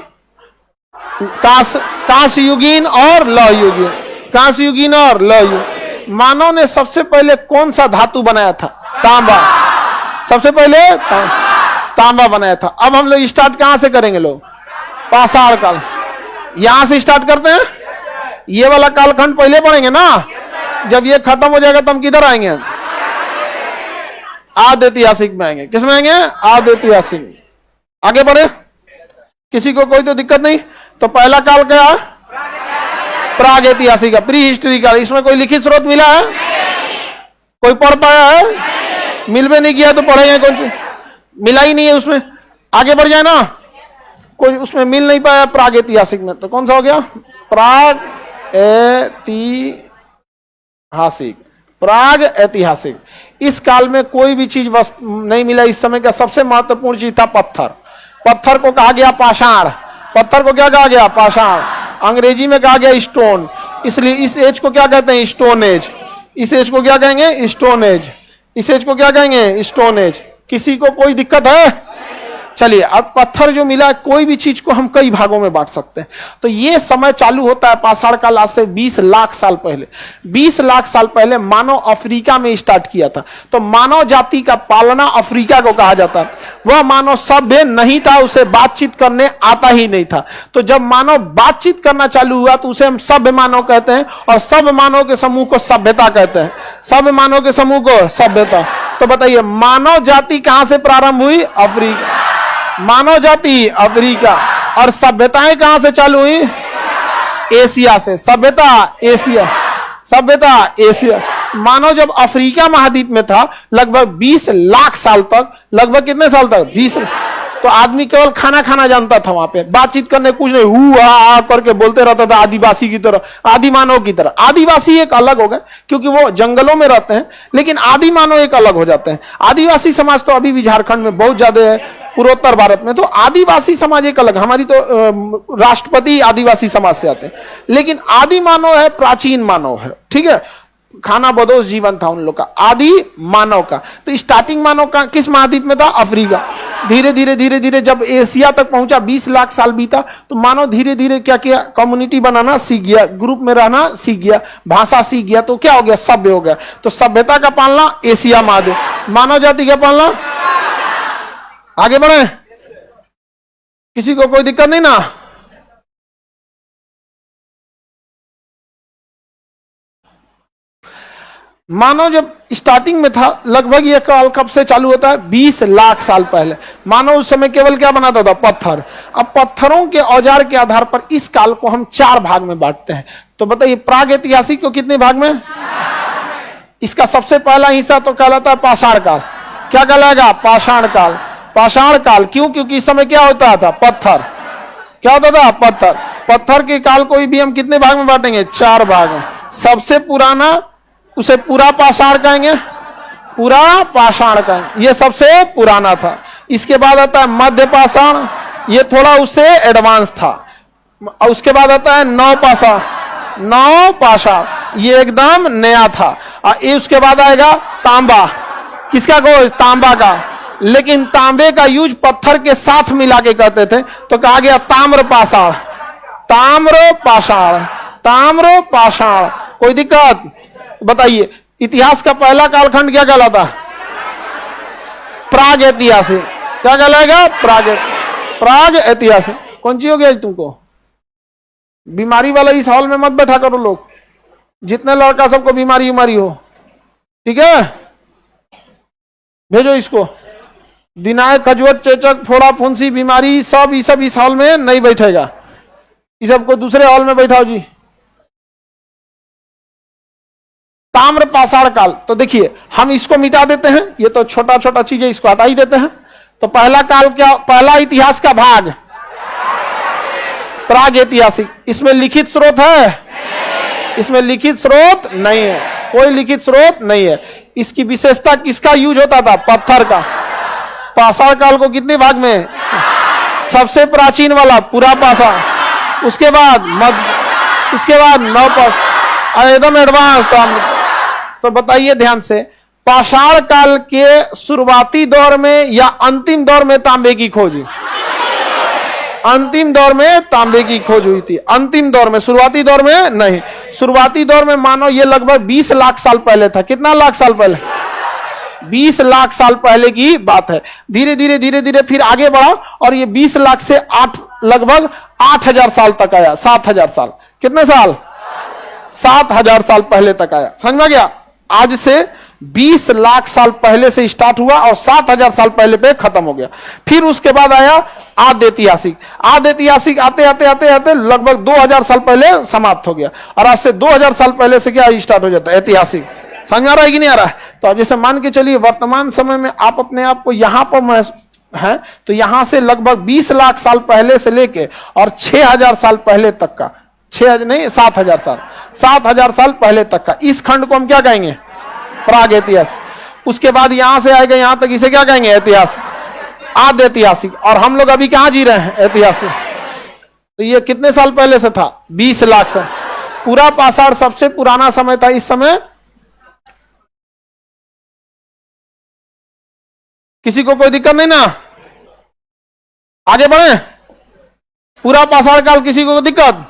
कांस्य युगीन और लौह युगीन। कांस्य युगीन और लौह युगीन। मानव ने सबसे पहले कौन सा धातु बनाया था? तांबा। सबसे पहले तांबा बनाया था। अब हम लोग स्टार्ट कहां से करेंगे? लोग पाषाण काल। यहां से स्टार्ट करते हैं। ये वाला कालखंड पहले पढ़ेंगे ना। जब ये खत्म हो जाएगा तो हम किधर आएंगे? आद्य ऐतिहासिक में आएंगे। किसमें आएंगे? आद्य ऐतिहासिक। आगे बढ़े। किसी को कोई तो दिक्कत नहीं? तो पहला काल क्या है? प्रागैतिहासिक, प्री हिस्ट्री काल। इसमें कोई लिखित स्रोत मिला है? कोई पढ़ पाया है? मिल भी नहीं किया तो पढ़ेंगे कौन सी? मिला ही नहीं है उसमें। आगे बढ़ जाए ना। कोई उसमें मिल नहीं पाया प्रागैतिहासिक में, तो कौन सा हो गया? प्राग ऐतिहासिक। प्राग ऐतिहासिक। इस काल में कोई भी चीज नहीं मिला। इस समय का सबसे महत्वपूर्ण चीज था पत्थर। पत्थर को कहा गया पाषाण। पत्थर को क्या कहा गया? पाषाण। अंग्रेजी में कहा गया स्टोन। इसलिए इस एज को क्या कहते हैं? Stone age. इस एज को क्या कहेंगे? Stone age. इस एज को क्या कहेंगे? Stone age. किसी को कोई दिक्कत है? चलिए, अब पत्थर जो मिला, कोई भी चीज को हम कई भागों में बांट सकते हैं। तो ये समय चालू होता है पाषाण काल, आज से 20 लाख साल पहले। 20 लाख साल पहले मानव अफ्रीका में स्टार्ट किया था। तो मानव जाति का पालना अफ्रीका को कहा जाता है। वह मानव सभ्य नहीं था, उसे बातचीत करने आता ही नहीं था। तो जब मानव बातचीत करना चालू हुआ तो उसे हम सभ्य मानव कहते हैं, और सभ्य मानव के समूह को सभ्यता कहते हैं। सभ्य मानव के समूह को सभ्यता। तो बताइए, मानव जाति कहां से प्रारंभ हुई? अफ्रीका। मानव जाति अफ्रीका। और सभ्यताएं कहां से चालू हुई? एशिया से। सभ्यता एशिया, सभ्यता एशिया। मानव जब अफ्रीका महाद्वीप में था लगभग 20 लाख साल तक, लगभग कितने साल तक? 20। तो आदमी केवल खाना खाना जानता था, वहां पे बातचीत करने कुछ नहीं, हु हा करके बोलते रहता था, आदिवासी की तरह, आदि मानव की तरह। आदिवासी एक अलग हो गए क्योंकि वो जंगलों में रहते हैं, लेकिन आदि मानव एक अलग हो जाते हैं। आदिवासी समाज तो अभी भी झारखंड में बहुत ज्यादा है, पूर्वोत्तर भारत में। तो आदिवासी समाज एक अलग, हमारी तो राष्ट्रपति आदिवासी समाज से आते हैं। लेकिन आदि मानव है, प्राचीन मानव है, ठीक है। खाना बदोश जीवन था उन लोग का, आदि मानव का। तो स्टार्टिंग मानव का किस महाद्वीप में था? अफ्रीका। धीरे धीरे धीरे धीरे जब एशिया तक पहुंचा, 20 लाख साल बीता, तो मानव धीरे धीरे क्या किया? कम्युनिटी बनाना सीख गया, ग्रुप में रहना सीख गया, भाषा सीख गया। तो क्या हो गया? सभ्य हो गया। तो सभ्यता का पालना एशिया महाद्वीप, मानव जाति का पालना। आगे बढ़े, किसी को कोई दिक्कत नहीं ना? मानव जब स्टार्टिंग में था, लगभग ये काल कब से चालू होता है? 20 लाख साल पहले। मानव उस समय केवल क्या बनाता था? पत्थर। अब पत्थरों के औजार के आधार पर इस काल को हम 4 भाग में बांटते हैं। तो बताइए, प्राग ऐतिहासिक को कितने भाग में? इसका सबसे पहला हिस्सा तो कहलाता है पाषाण काल। क्या कहलाएगा? पाषाण काल। पाषाण काल क्यों? क्योंकि इस समय क्या होता था? पत्थर। क्या होता था? पत्थर। पत्थर के काल को भी हम कितने भाग में बांटेंगे? 4 भाग में। सबसे पुराना, उसे पूरा पाषाण कहेंगे, पूरा पाषाण कहेंगे, ये सबसे पुराना था। इसके बाद आता है मध्य पाषाण, ये थोड़ा उससे एडवांस था। और उसके बाद आता है नव पाषाण। नव पाषाण ये एकदम नया था। और ये उसके बाद आएगा तांबा। किसका? गोश्त, तांबा का। लेकिन तांबे का यूज पत्थर के साथ मिला के करते थे, तो कहा गया ताम्र पाषाण। ताम्र पाषाण, ताम्र पाषाण। कोई दिक्कत? बताइए, इतिहास का पहला कालखंड क्या कहलाता? प्राग ऐतिहासिक। क्या कहलाएगा? प्राग ऐतिहासिक। कौन सी हो गया तुमको? बीमारी वाला इस हॉल में मत बैठा करो लोग, जितने लड़का सबको बीमारी हो, ठीक है? भेजो इसको। दिनायक, खजवत, चेचक, फोड़ा, फुंसी, बीमारी, सब इस हॉल में नहीं बैठेगा। इस सबको दूसरे हॉल में बैठाओ जी। ताम्र पाषाण काल। तो देखिए, हम इसको मिटा देते हैं, ये तो छोटा छोटा चीज है, इसको हटा ही देते हैं। तो पहला काल क्या? पहला इतिहास का भाग प्राग ऐतिहासिक। इसमें लिखित स्रोत है? इसमें लिखित स्रोत नहीं है, कोई लिखित स्रोत नहीं है। इसकी विशेषता किसका यूज होता था? पत्थर का। पाषाण काल को कितने भाग में? सबसे प्राचीन वाला पूरा पाषाण, उसके बाद मध्य, उसके बाद नव पाषाण, एकदम एडवांस। तो बताइए ध्यान से, पाषाण काल के शुरुआती दौर में या अंतिम दौर में तांबे की खोज हुई? अंतिम दौर में तांबे की खोज हुई थी। अंतिम दौर में, शुरुआती दौर में नहीं। शुरुआती दौर में मानो ये लगभग 20 लाख साल पहले था। कितना लाख साल पहले? 20 लाख साल पहले की बात है। धीरे धीरे धीरे धीरे फिर आगे बढ़ा और ये 20 लाख से लगभग 8000 साल तक आया। 7000 साल। कितने साल? 7000 साल पहले तक आया। समझ में गया? आज से 20 लाख साल पहले से स्टार्ट हुआ और 7000 साल पहले पे खत्म हो गया। फिर उसके बाद आया आद्य ऐतिहासिक। आद्य ऐतिहासिक आते आते आते आते लगभग 2000 साल पहले समाप्त हो गया। और आज से 2000 साल पहले से क्या स्टार्ट हो जाता है? ऐतिहासिक। समझ आ रहा है कि नहीं आ रहा है? तो अब जैसे मान के चलिए, वर्तमान समय में आप अपने आप को यहां पर है, तो यहां से लगभग 20 लाख साल पहले से लेके और 6000 साल पहले तक का, 6000 नहीं 7000 साल, 7000 साल पहले तक का इस खंड को हम क्या कहेंगे? प्राग ऐतिहासिक। उसके बाद यहां से आएगा यहां तक, इसे क्या कहेंगे? ऐतिहासिक, आध ऐतिहासिक। और हम लोग अभी कहां जी रहे हैं? ऐतिहासिक। तो ये कितने साल पहले से था? 20 लाख साल। पूरा पाषाण सबसे पुराना समय था। इस समय किसी को कोई दिक्कत नहीं ना? आगे बढ़े। पूरा पाषाण काल किसी को दिक्कत?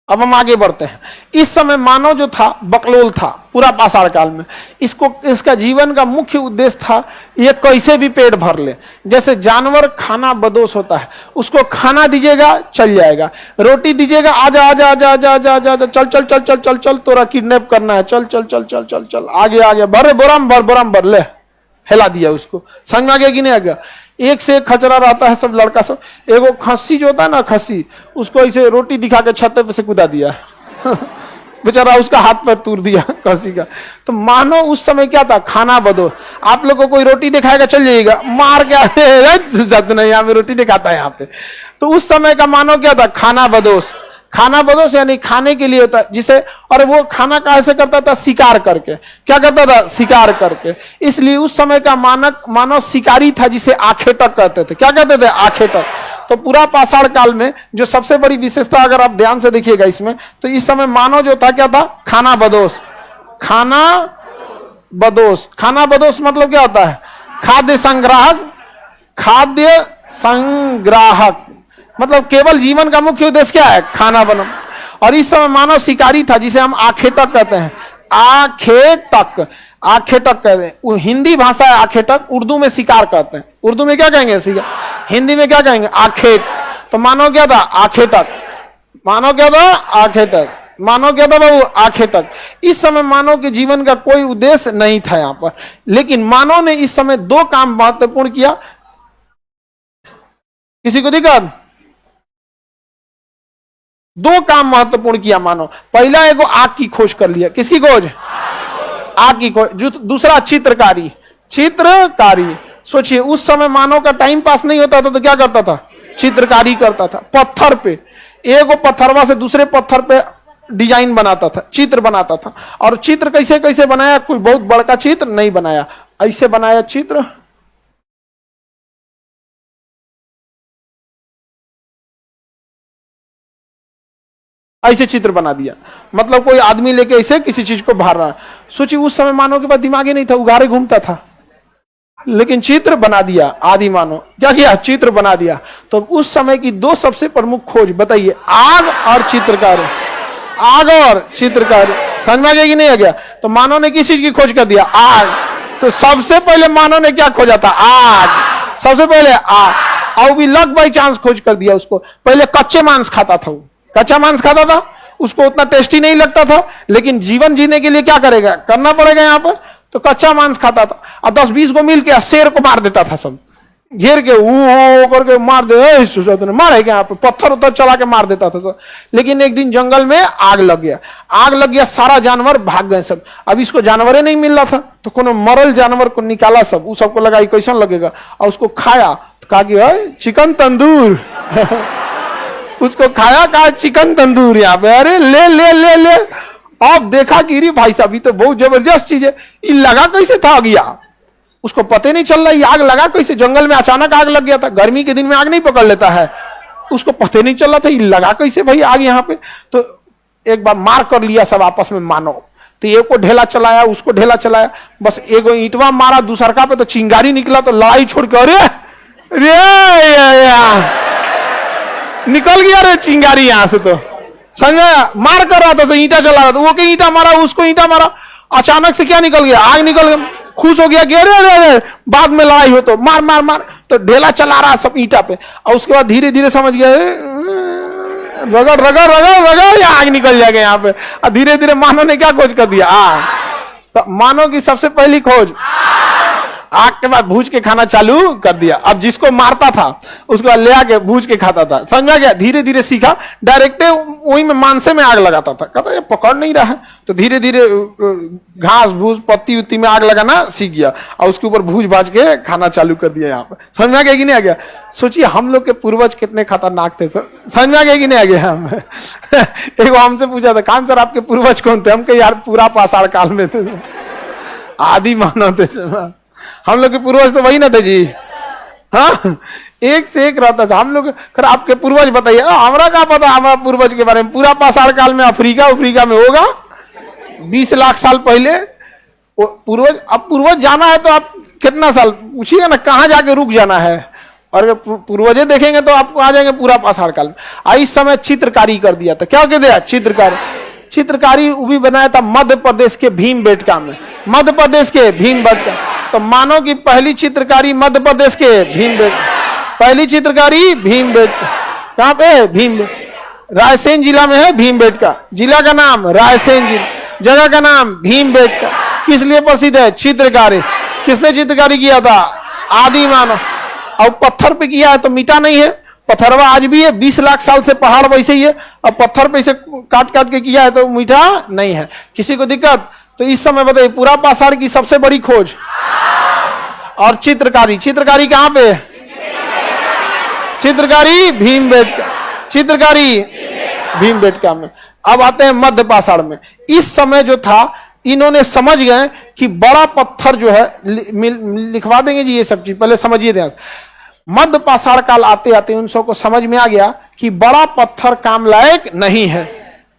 अब हम आगे बढ़ते हैं। इस समय मानव जो था बकलोल था पूरा पाषाण काल में। इसका जीवन का मुख्य उद्देश्य था ये कैसे भी पेट भर ले। जैसे जानवर खाना बदोश होता है, उसको खाना दीजिएगा चल जाएगा, रोटी दीजिएगा आजा आजा आजा आजा आजा आजा आजा, चल चल चल चल चल चल तोरा किडनैप करना है, चल चल चल चल चल चल आगे आगे भर बोराम भर ले, हिला दिया उसको। समझ में आ गया कि नहीं आ गया? एक से एक खचरा रहता है सब लड़का सब। एगो खस्सी जो होता है ना, खस्सी, उसको ऐसे रोटी दिखा के छत पे से कूदा दिया बेचारा, उसका हाथ पैर तोड़ दिया खस्सी का। तो मानो उस समय क्या था? खाना बदो। आप लोग को कोई रोटी दिखाएगा चल जाइएगा, मार के नहीं, यहाँ पे रोटी दिखाता है यहाँ पे। तो उस समय का मानो क्या था? खाना बदोश। खाना बदोश यानी खाने के लिए होता है जिसे, और वो खाना कैसे करता था? शिकार करके। क्या करता था? शिकार करके। इसलिए उस समय का मानव शिकारी था जिसे आखेटक कहते थे। क्या कहते थे? आखेटक। तो पूरा पाषाण काल में जो सबसे बड़ी विशेषता, अगर आप ध्यान से देखिएगा इसमें, तो इस समय मानव जो था क्या था? खाना बदोश। खाना बदोश। खाना बदोश मतलब क्या होता है? खाद्य संग्राहक। खाद्य संग्राहक मतलब केवल जीवन का मुख्य उद्देश्य क्या है? खाना बनाना। और इस समय मानव शिकारी था जिसे हम आखेटक कहते हैं। आखेटक, आखेटक कहते हैं। वो हिंदी भाषा है आखेटक, उर्दू में शिकार कहते हैं। उर्दू में क्या कहेंगे? शिकार। हिंदी में क्या कहेंगे? आखेट। तो मानव क्या था? आखेटक। मानव क्या था? आखेटक। मानव क्या था बाबू? आखेटक। इस समय मानव के जीवन का कोई उद्देश्य नहीं था यहां पर, लेकिन मानव ने इस समय दो काम महत्वपूर्ण किया। किसी को दिक्कत? दो काम महत्वपूर्ण किया मानव। पहला एगो आग की खोज कर लिया। किसकी खोज? आग की खोज। दूसरा चित्रकारी। चित्रकारी। सोचिए उस समय मानव का टाइम पास नहीं होता था तो क्या करता था? चित्रकारी करता था। पत्थर पे, एगो पत्थरवा से दूसरे पत्थर पे डिजाइन बनाता था, चित्र बनाता था। और चित्र कैसे कैसे बनाया? कोई बहुत बड़का चित्र नहीं बनाया, ऐसे बनाया चित्र। ऐसे चित्र बना दिया, मतलब कोई आदमी लेके ऐसे किसी चीज को बाहर रहा। सोचिए उस समय मानव के पास दिमाग ही नहीं था, उगारे घूमता था, लेकिन चित्र बना दिया। आदि मानव क्या किया? चित्र बना दिया। तो उस समय की दो सबसे प्रमुख खोज बताइए, आग और चित्रकारी। आग और चित्रकारी। समझ में आ गया कि नहीं आ गया? तो मानव ने किस चीज की खोज कर दिया? आग। तो सबसे पहले मानव ने क्या खोजा था? आग। सबसे पहले आग। और भी लक बाई चांस खोज कर दिया उसको। पहले कच्चे मांस खाता था, वो कच्चा मांस खाता था, उसको उतना टेस्टी नहीं लगता था, लेकिन जीवन जीने के लिए क्या करेगा? करना पड़ेगा यहाँ पर। तो कच्चा मांस खाता था और 10-20 को मिल के शेर को मार देता था, सब घेर के करके मार दे, मारे यहाँ पे पत्थर उत्थर चला के मार देता था सब। लेकिन एक दिन जंगल में आग लग गया। आग लग गया, सारा जानवर भाग गए सब। अब इसको जानवरे नहीं मिल रहा था, तो कोनो मरल जानवर को निकाला सब। उस सबको लगा कैसा लगेगा, और उसको खाया तो कहा कि चिकन तंदूर उसको खाया, कहा चिकन तंदूर यहाँ पे। अरे ले ले ले ले। अब देखा कि रे भाई साहब ये तो बहुत जबरदस्त चीज है। ये लगा कैसे था गया? उसको पता नहीं चल रहा ये आग लगा कैसे। जंगल में अचानक आग लग गया था, गर्मी के दिन में आग नहीं पकड़ लेता है, उसको पता नहीं चल रहा था ये लगा कैसे भाई आग यहाँ पे। तो एक बार मार कर लिया सब आपस में मानो। तो एक को ढेला चलाया, उसको ढेला चलाया, बस एगो ईंटवा मारा दूसरका पे, तो चिंगारी निकला। तो लड़ाई छोड़ के अरे निकल गया रे चिंगारी यहाँ से। तो संजय मार कर रहा था तो ईंटा चला रहा था, वो के ईंटा मारा, उसको ईंटा मारा। अचानक से क्या निकल गया? आग निकल गया। खुश हो गया कि अरे बाद में लड़ाई हो तो मार मार मार। तो ढेला चला रहा सब ईंटा पे, और उसके बाद धीरे धीरे समझ गया रगड़ रगड़ रगड़ रगड़ आग निकल जाएगा यहाँ पे। और धीरे धीरे मानव ने क्या खोज कर दिया? आग। तो मानव की सबसे पहली खोज आग के बाद भूज के खाना चालू कर दिया। अब जिसको मारता था उसको ले आके भूज के खाता था, समझा गया। धीरे धीरे सीखा, डायरेक्ट वही में मांसे में आग लगाता था, कहता ये पकड़ नहीं रहा है, तो धीरे धीरे घास भूज पत्ती उत्ती में आग लगाना सीख गया और उसके ऊपर भूज भाज के खाना चालू कर दिया। यहाँ पे समझ में आ गया कि नहीं आ गया? सोचिए हम लोग के पूर्वज कितने खतरनाक थे सर, समझ में आ गया कि नहीं आ गया? हम एक हमसे पूछा था, खान सर आपके पूर्वज कौन थे? हम कहे यार पूरा पाषाण काल में थे, आदि मानव थे। हम लोग के पूर्वज तो वही ना थे जी, हाँ एक से एक रहता था। हम लोग आपके पूर्वज बताइए, हमारा क्या पता हमारा पूर्वज के बारे में। पूरा पाषाण काल में अफ्रीका में होगा 20 लाख साल पहले पूर्वज। अब पूर्वज जाना है तो आप कितना साल पूछिएगा ना, कहाँ जाके रुक जाना है। और अगर पूर्वजे देखेंगे तो आपको आ जाएंगे पूरा पाषाण काल में। इस समय चित्रकारी कर दिया था, क्या कर दिया? चित्रकारी वो भी बनाया था मध्य प्रदेश के भीमबेटका में, मध्य प्रदेश के भीमबेटका। तो मानो कि पहली चित्रकारी मध्य प्रदेश के भीमबेटका, पहली चित्रकारी भीमबेटका। कहाँ पे? भीमबेटका, रायसेन जिला में है भीमबेटका। जिला का नाम रायसेन जिला, जगह का नाम भीमबेटका। किस लिए प्रसिद्ध है? चित्रकारी। किसने चित्रकारी किया था? आदि मानव। और पत्थर पे किया है तो मीठा नहीं है, पत्थरवा आज भी है। 20 लाख साल से पहाड़ वैसे ही है, अब पत्थर पे से काट काट के किया है तो मीठा नहीं है। किसी को दिक्कत? तो इस समय बताइए पूरा पाषाण की सबसे बड़ी खोज और चित्रकारी कहां पे? चित्रकारी भीमबेटका, चित्रकारी भीमबेटका में। अब आते हैं मध्य पाषाण में। इस समय जो था इन्होंने समझ गए कि बड़ा पत्थर जो है, लिखवा देंगे जी ये सब चीज, पहले समझिए ध्यान। मध्य पाषाण काल आते आते उन सबको समझ में आ गया कि बड़ा पत्थर काम लायक नहीं है।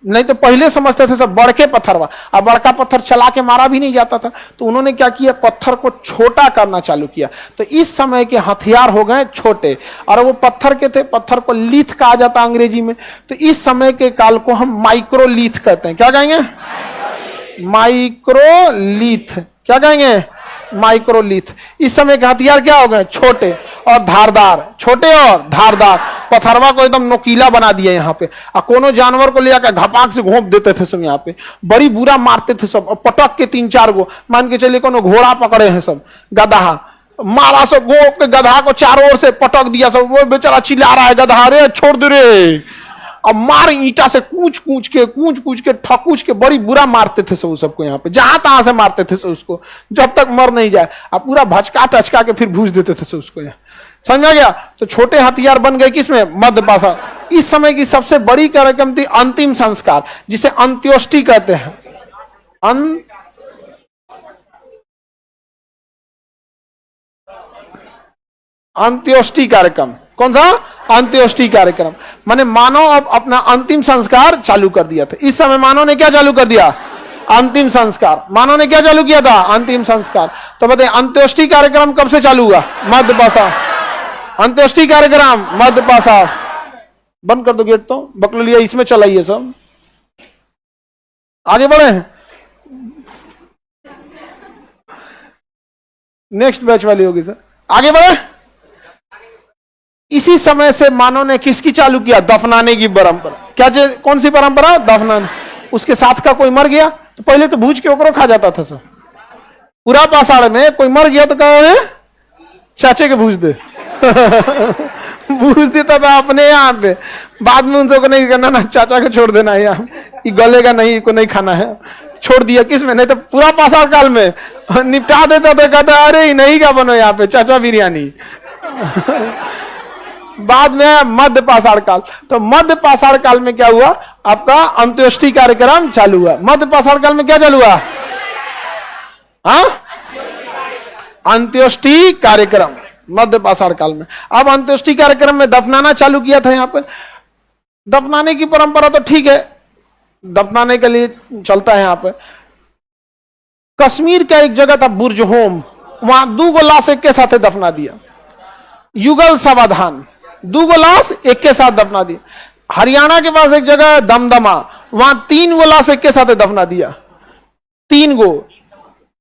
नहीं तो पहले समझते थे सब बड़के पत्थर हुआ, अब बड़का पत्थर चला के मारा भी नहीं जाता था। तो उन्होंने क्या किया? पत्थर को छोटा करना चालू किया। तो इस समय के हथियार हो गए छोटे, और वो पत्थर के थे, पत्थर को लीथ कहा जाता अंग्रेजी में। तो इस समय के काल को हम माइक्रोलीथ कहते हैं। क्या कहेंगे? माइक्रोलीथ। क्या कहेंगे? माइक्रोलीथ। इस समय के हथियार क्या हो गए? छोटे और धारदार, छोटे और धारदार। पत्थरवा को एकदम नोकीला बना दिया यहाँ पे। और कोनो जानवर को ले आकर घपाक से घोंप देते थे सब, यहाँ पे बड़ी बुरा मारते थे सब। और पटक के 3-4 गो, मान के चलिए कोनो घोड़ा पकड़े हैं सब, गधा मारा सब, घोंप के गधा को चारों ओर से पटक दिया सब। वो बेचारा चिल्ला रहा है, गधा रे छोड़ दे रे। अब मार ईंटा से कूच कूच के ठकूच के बड़ी बुरा मारते थे सब सबको, यहाँ पे जहां तहां से मारते थे सब उसको, जब तक मर नहीं जाए। अब पूरा भचका टचका के फिर भूज देते थे सब उसको। यहाँ समझ आ गया? तो छोटे हथियार बन गए किसमें? मध्य पाषाण। इस समय की सबसे बड़ी कार्यक्रम थी अंतिम संस्कार, जिसे अंत्योष्टि कहते हैं। अंत्योष्टि कार्यक्रम। कौन सा? अंत्योष्टि कार्यक्रम। माने मानव अब अपना अंतिम संस्कार चालू कर दिया था। इस समय मानव ने क्या चालू कर दिया? अंतिम संस्कार। मानव ने क्या चालू किया था? अंतिम संस्कार। तो बताइए अंत्योष्टि कार्यक्रम कब से चालू हुआ? मध्य पाषाण। अंत्योष्टि कार्यक्रम मध्य पाषाण। बंद कर दो गेट, तो बकलोलिया इसमें चलाइए सब। आगे बढ़े, नेक्स्ट बैच वाली होगी सर। आगे बढ़े। इसी समय से मानव ने किसकी चालू किया? दफनाने की परंपरा। क्या कौन सी परंपरा? दफनाने। उसके साथ का कोई मर गया तो पहले तो भूज के ऊपर खा जाता था सब। पूरा पाषाण में कोई मर गया तो कहा चाचे के भूज दे भूज देता था अपने यहाँ पे। बाद में उन सबको नहीं करना ना, चाचा को छोड़ देना, यहाँ गलेगा नहीं, को नहीं खाना है, छोड़ दिया। किसमें? नहीं तो पूरा पाषाण काल में निपटा देता था, कहता अरे नहीं क्या बनो यहाँ पे चाचा बिरयानी बाद में मध्य पाषाण काल। तो मध्य पाषाण काल में क्या हुआ? आपका अंत्योष्टि कार्यक्रम चालू हुआ। मध्य पाषाण काल में क्या चालू हुआ? अंत्योष्टि कार्यक्रम मध्य पाषाण काल में। अब अंत्योष्टि कार्यक्रम में दफनाना चालू किया था। यहाँ पे दफनाने की परंपरा तो ठीक है, दफनाने के लिए चलता है। यहाँ पे कश्मीर का एक जगह था बुर्जहोम, वहां 2 लाश एक के साथ दफना दिया। युगल समाधान, 2 लाश एक के साथ दफना दिया। हरियाणा के पास एक जगह है दमदमा, वहां 3 लाश एक के साथ दफना दिया। 3 गो,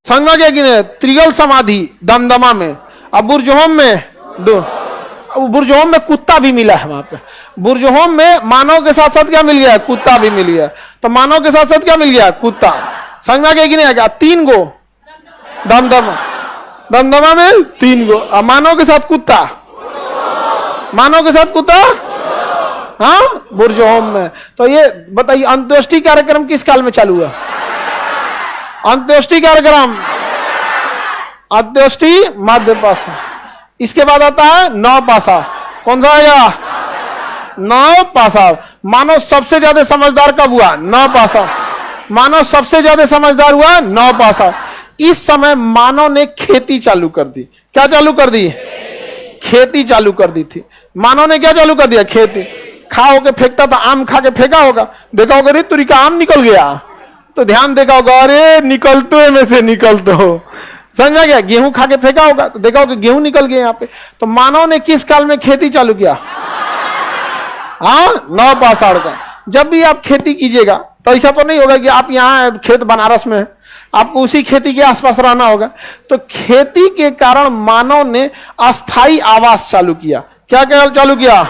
समझ गया कि नहीं? त्रिगल समाधि दमदमा में। अब बुर्जहोम में 2। बुर्जहोम में कुत्ता भी मिला है वहां पे। बुर्जहोम में मानव के साथ साथ क्या मिल गया? कुत्ता भी मिल गया। तो मानव के साथ साथ क्या मिल गया? कुत्ता। समझ में आ गया कि नहीं आ गया? 3 गो दमदमा। दमदमा में 3 गो। अब मानव के साथ कुत्ता, मानव के साथ कुत्ता, हाँ, बुर्ज होम में। तो ये बताइए अंत्येष्टि कार्यक्रम किस काल में चालू हुआ? अंत्येष्टि कार्यक्रम, अंत्येष्टि मध्य पासा। इसके बाद आता है नौ पासा। कौन सा आएगा? नौ पासा। मानव सबसे ज्यादा समझदार कब हुआ? नौ पासा। मानव सबसे ज्यादा समझदार हुआ नौ पासा। इस समय मानव ने खेती चालू कर दी। क्या चालू कर दी? खेती चालू कर दी थी। मानव ने क्या चालू कर दिया? खेती। खा होके फेंकता था, आम खा के फेंका होगा, देखा होगा अरे तुरी का आम निकल गया, तो ध्यान देखा होगा अरे निकलते में से निकलते हो, समझा गया? गेहूं खा के फेंका होगा तो देखा होगा गेहूं निकल गया यहाँ पे। तो मानव ने किस काल में खेती चालू किया? हाँ, नौ पाषाण का। जब भी आप खेती कीजिएगा तो ऐसा तो नहीं होगा कि आप यहाँ खेत बनारस में है, आपको उसी खेती के आसपास रहना होगा। तो खेती के कारण मानव ने अस्थाई आवास चालू किया। क्या क्या चालू किया?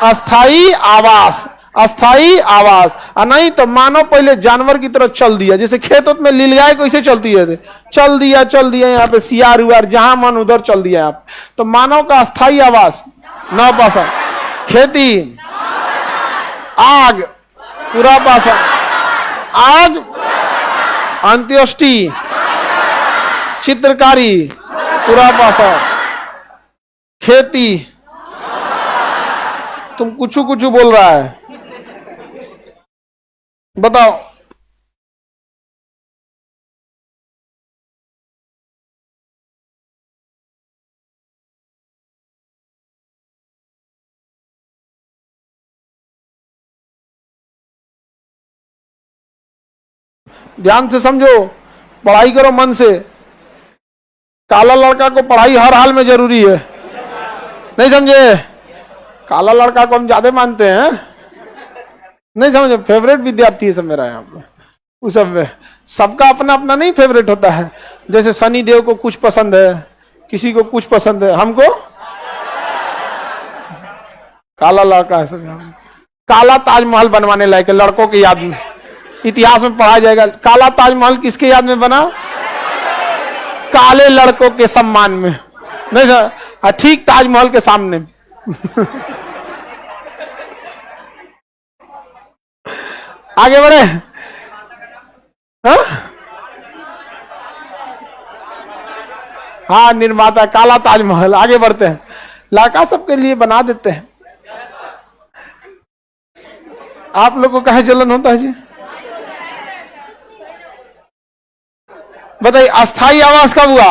अस्थाई आवास, अस्थाई आवास। और नहीं तो मानव पहले जानवर की तरह चल दिया, जैसे खेत में लीलगाय कैसे चलती है, चल दिया यहाँ पे सियार हुआ, जहां मन उधर चल दिया आप। तो मानव का अस्थाई आवास नौ पासा, खेती, आग पूरा पासा, आग, अंत्येष्टि, चित्रकारी पूरा पासा, खेती। तुम कुछ बोल रहा है, बताओ। ध्यान से समझो, पढ़ाई करो मन से। काला लड़का को पढ़ाई हर हाल में जरूरी है, नहीं समझे? काला लड़का को हम ज्यादा मानते हैं, नहीं समझे? फेवरेट विद्यार्थी है सब मेरा यहाँ पे। उस सब में सबका अपना अपना नहीं फेवरेट होता है। जैसे सनी देव को कुछ पसंद है, किसी को कुछ पसंद है, हमको काला लड़का है सब। काला ताजमहल बनवाने लायक लड़कों की याद में, इतिहास में पढ़ा जाएगा। काला ताजमहल किसके याद में बना? काले लड़कों के सम्मान में, नहीं सर? ठीक ताजमहल के सामने। आगे बढ़े। हाँ, निर्माता काला ताजमहल। आगे बढ़ते हैं। लड़का सबके लिए बना देते हैं। आप लोग को कहे जलन होता है जी? बताइए, अस्थाई आवास कब हुआ?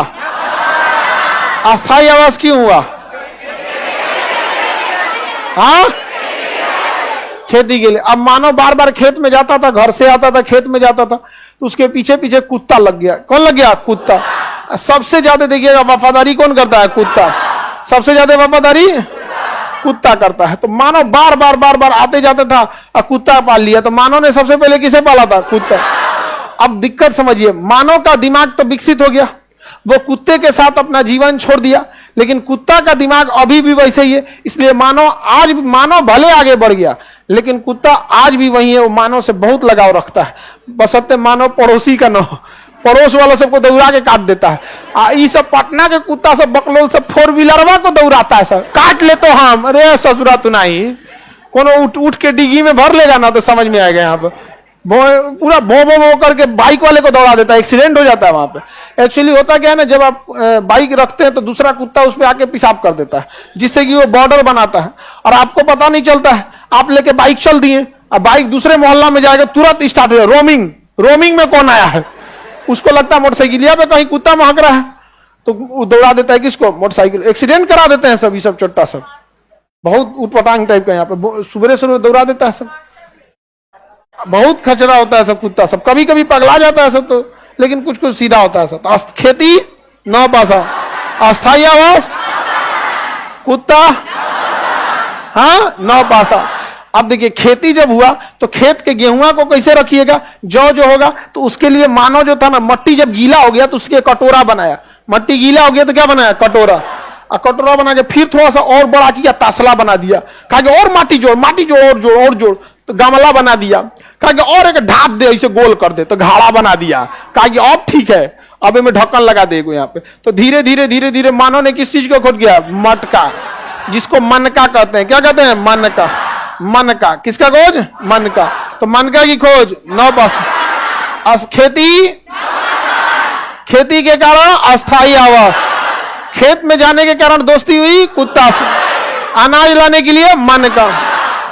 अस्थाई आवास क्यों हुआ? हाँ, खेती के लिए। अब मानव बार बार खेत में जाता था, घर से आता था, खेत में जाता था, तो उसके पीछे पीछे कुत्ता लग गया। कौन लग गया? कुत्ता। सबसे ज्यादा देखिएगा वफादारी कौन करता है? कुत्ता। सबसे ज्यादा वफादारी कुत्ता करता है। तो मानव बार बार आते जाते था और कुत्ता पाल लिया। तो मानव ने सबसे पहले किसे पाला था? कुत्ता। अब दिक्कत समझिए, मानव का दिमाग तो विकसित हो गया, वो कुत्ते के साथ अपना जीवन छोड़ दिया, लेकिन कुत्ता का दिमाग अभी भी वैसे ही है। इसलिए मानव भले आगे बढ़ गया, लेकिन कुत्ता आज भी वही है। वो मानव से बहुत लगाव रखता है, बशर्ते मानव पड़ोसी का न हो। पड़ोस वालों सबको दौड़ा के काट देता है। ये सब पटना के कुत्ता सब बकलोल सब 4 व्हीलरवा को दौड़ाता है, सब काट ले तो हम, अरे ससुरा तू नहीं, कोनो उठ के डिग्गी में भर लेगा ना तो समझ में आएगा। यहाँ पे पूरा भो करके बाइक वाले को दौड़ा देता है, एक्सीडेंट हो जाता है वहां पे। एक्चुअली होता क्या है ना, जब आप बाइक रखते हैं तो दूसरा कुत्ता उस पर आके पेशाब कर देता है, जिससे कि वो बॉर्डर बनाता है और आपको पता नहीं चलता है। आप लेके बाइक चल दिए, अब बाइक दूसरे मोहल्ला में जाएगा, तुरंत स्टार्ट हो जाए। रोमिंग में कौन आया है, उसको लगता है मोटरसाइकिलिया पे कहीं कुत्ता महक रहा है, तो वो दौड़ा देता है किसको? मोटरसाइकिल। एक्सीडेंट करा देते हैं सब, ये सब चोट्टा सब बहुत उटपटांग टाइप का यहाँ पे सुबह दौड़ा देता है सब। बहुत खचरा होता है सब कुत्ता सब, कभी कभी पगला जाता है सब, तो लेकिन कुछ सीधा होता है सब। तो खेती नौ पासा, अस्थाई आवास कुत्ता, हाँ, नौ पासा। अब देखिए, खेती जब हुआ तो खेत के गेहुआ को कैसे रखिएगा? जो होगा तो उसके लिए मानव जो था ना, मट्टी जब गीला हो गया तो उसके कटोरा बनाया। मट्टी गीला हो गया तो क्या बनाया? कटोरा। और कटोरा बना के फिर थोड़ा सा और बड़ा किया, तसला बना दिया। कहा कि और माटी जोड़ और जोड़, तो गमला बना दिया। कहा कि और एक ढाप दे, इसे गोल कर दे, तो घाड़ा बना दिया। कहा कि अब ठीक है, अब मैं ढक्कन लगा देगा यहाँ पे। तो धीरे धीरे धीरे धीरे मानव ने किस चीज को खोज किया? मटका, जिसको मनका कहते हैं। क्या कहते हैं? मनका। मनका किसका खोज? मन का। तो मनका की खोज 9 पास। खेती, खेती के कारण अस्थाई आवास, खेत में जाने के कारण दोस्ती हुई कुत्ता से। अनाज लाने के लिए मन का,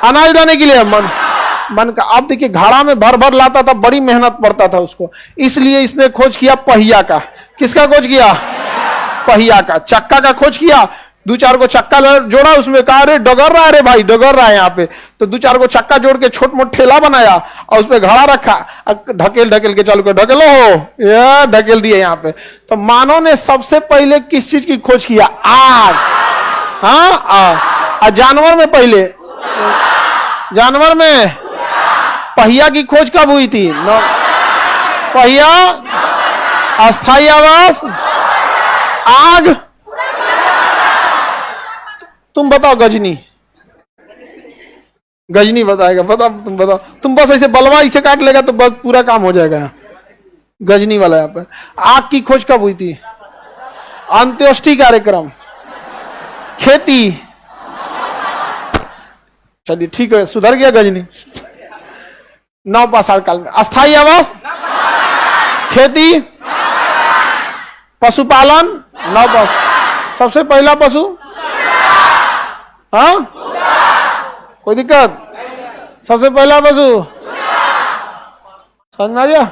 अनाज लाने के लिए मन का। अब देखिए घड़ा में भर भर लाता था, बड़ी मेहनत पड़ता था उसको, इसलिए इसने खोज किया पहिया का। किसका खोज किया? पहिया का। चक्का का खोज किया, 2-4 को चक्का जोड़ा उसमें, कहा अरे डगर रहा है, अरे भाई डगर रहा है यहाँ पे। तो 2-4 को चक्का जोड़ के छोट मोट ठेला बनाया और उसमें घड़ा रखा, ढकेल ढकेल के चालू कर, ढकेलो हो या ढकेल दिए यहाँ पे। तो मानव ने सबसे पहले किस चीज की खोज किया? आग। हाँ, जानवर में पहले, जानवर में पहिया की खोज कब हुई थी? पहिया, अस्थाई आवास, आग। तुम बताओ गजनी, गजनी बताएगा। बताओ, तुम बताओ। तुम बस ऐसे बलवा इसे काट लेगा तो बस पूरा काम हो जाएगा। गजनी वाला यहाँ पे। आग की खोज कब हुई थी? अंत्येष्टि कार्यक्रम, खेती। चलिए ठीक है, सुधर गया गजनी। 9 पाषाण काल में। अस्थाई आवास, खेती, पशुपालन, 9 पास। सबसे पहला पशु, हाँ कोई दिक्कत? सबसे पहला पशु समझ में आ गया?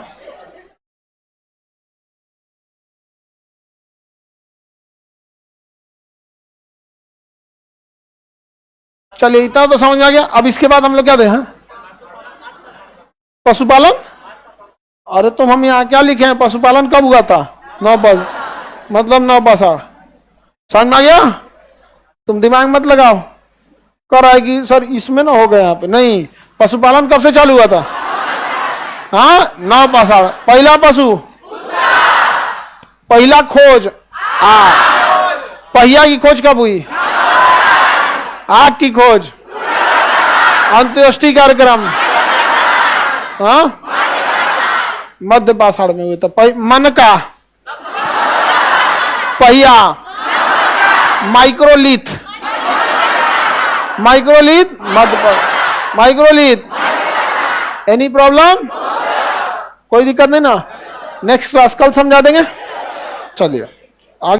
चलिए इतना तो समझ में आ गया। अब इसके बाद हम लोग क्या दे? पशुपालन। अरे तुम हम यहाँ क्या लिखे हैं? पशुपालन कब हुआ था? 9 पास, मतलब 9 पाषाण। समझ में आ गया? तुम दिमाग मत लगाओ, कर आएगी सर इसमें ना हो गया यहाँ पे। नहीं, पशुपालन कब से चालू हुआ था? हाँ 9 पाषाण। पहला पशु, पहला खोज आग। पहिया की खोज कब हुई? आग की खोज, अंत्येष्टि कार्यक्रम, हाँ मध्य पाषाण में हुए। तो मन का, पहिया, माइक्रोलिथ, माइक्रोलिथ, मध्य माइक्रोलिथ। Any problem? कोई दिक्कत नहीं ना? नेक्स्ट क्लास कल समझा देंगे। चलिए।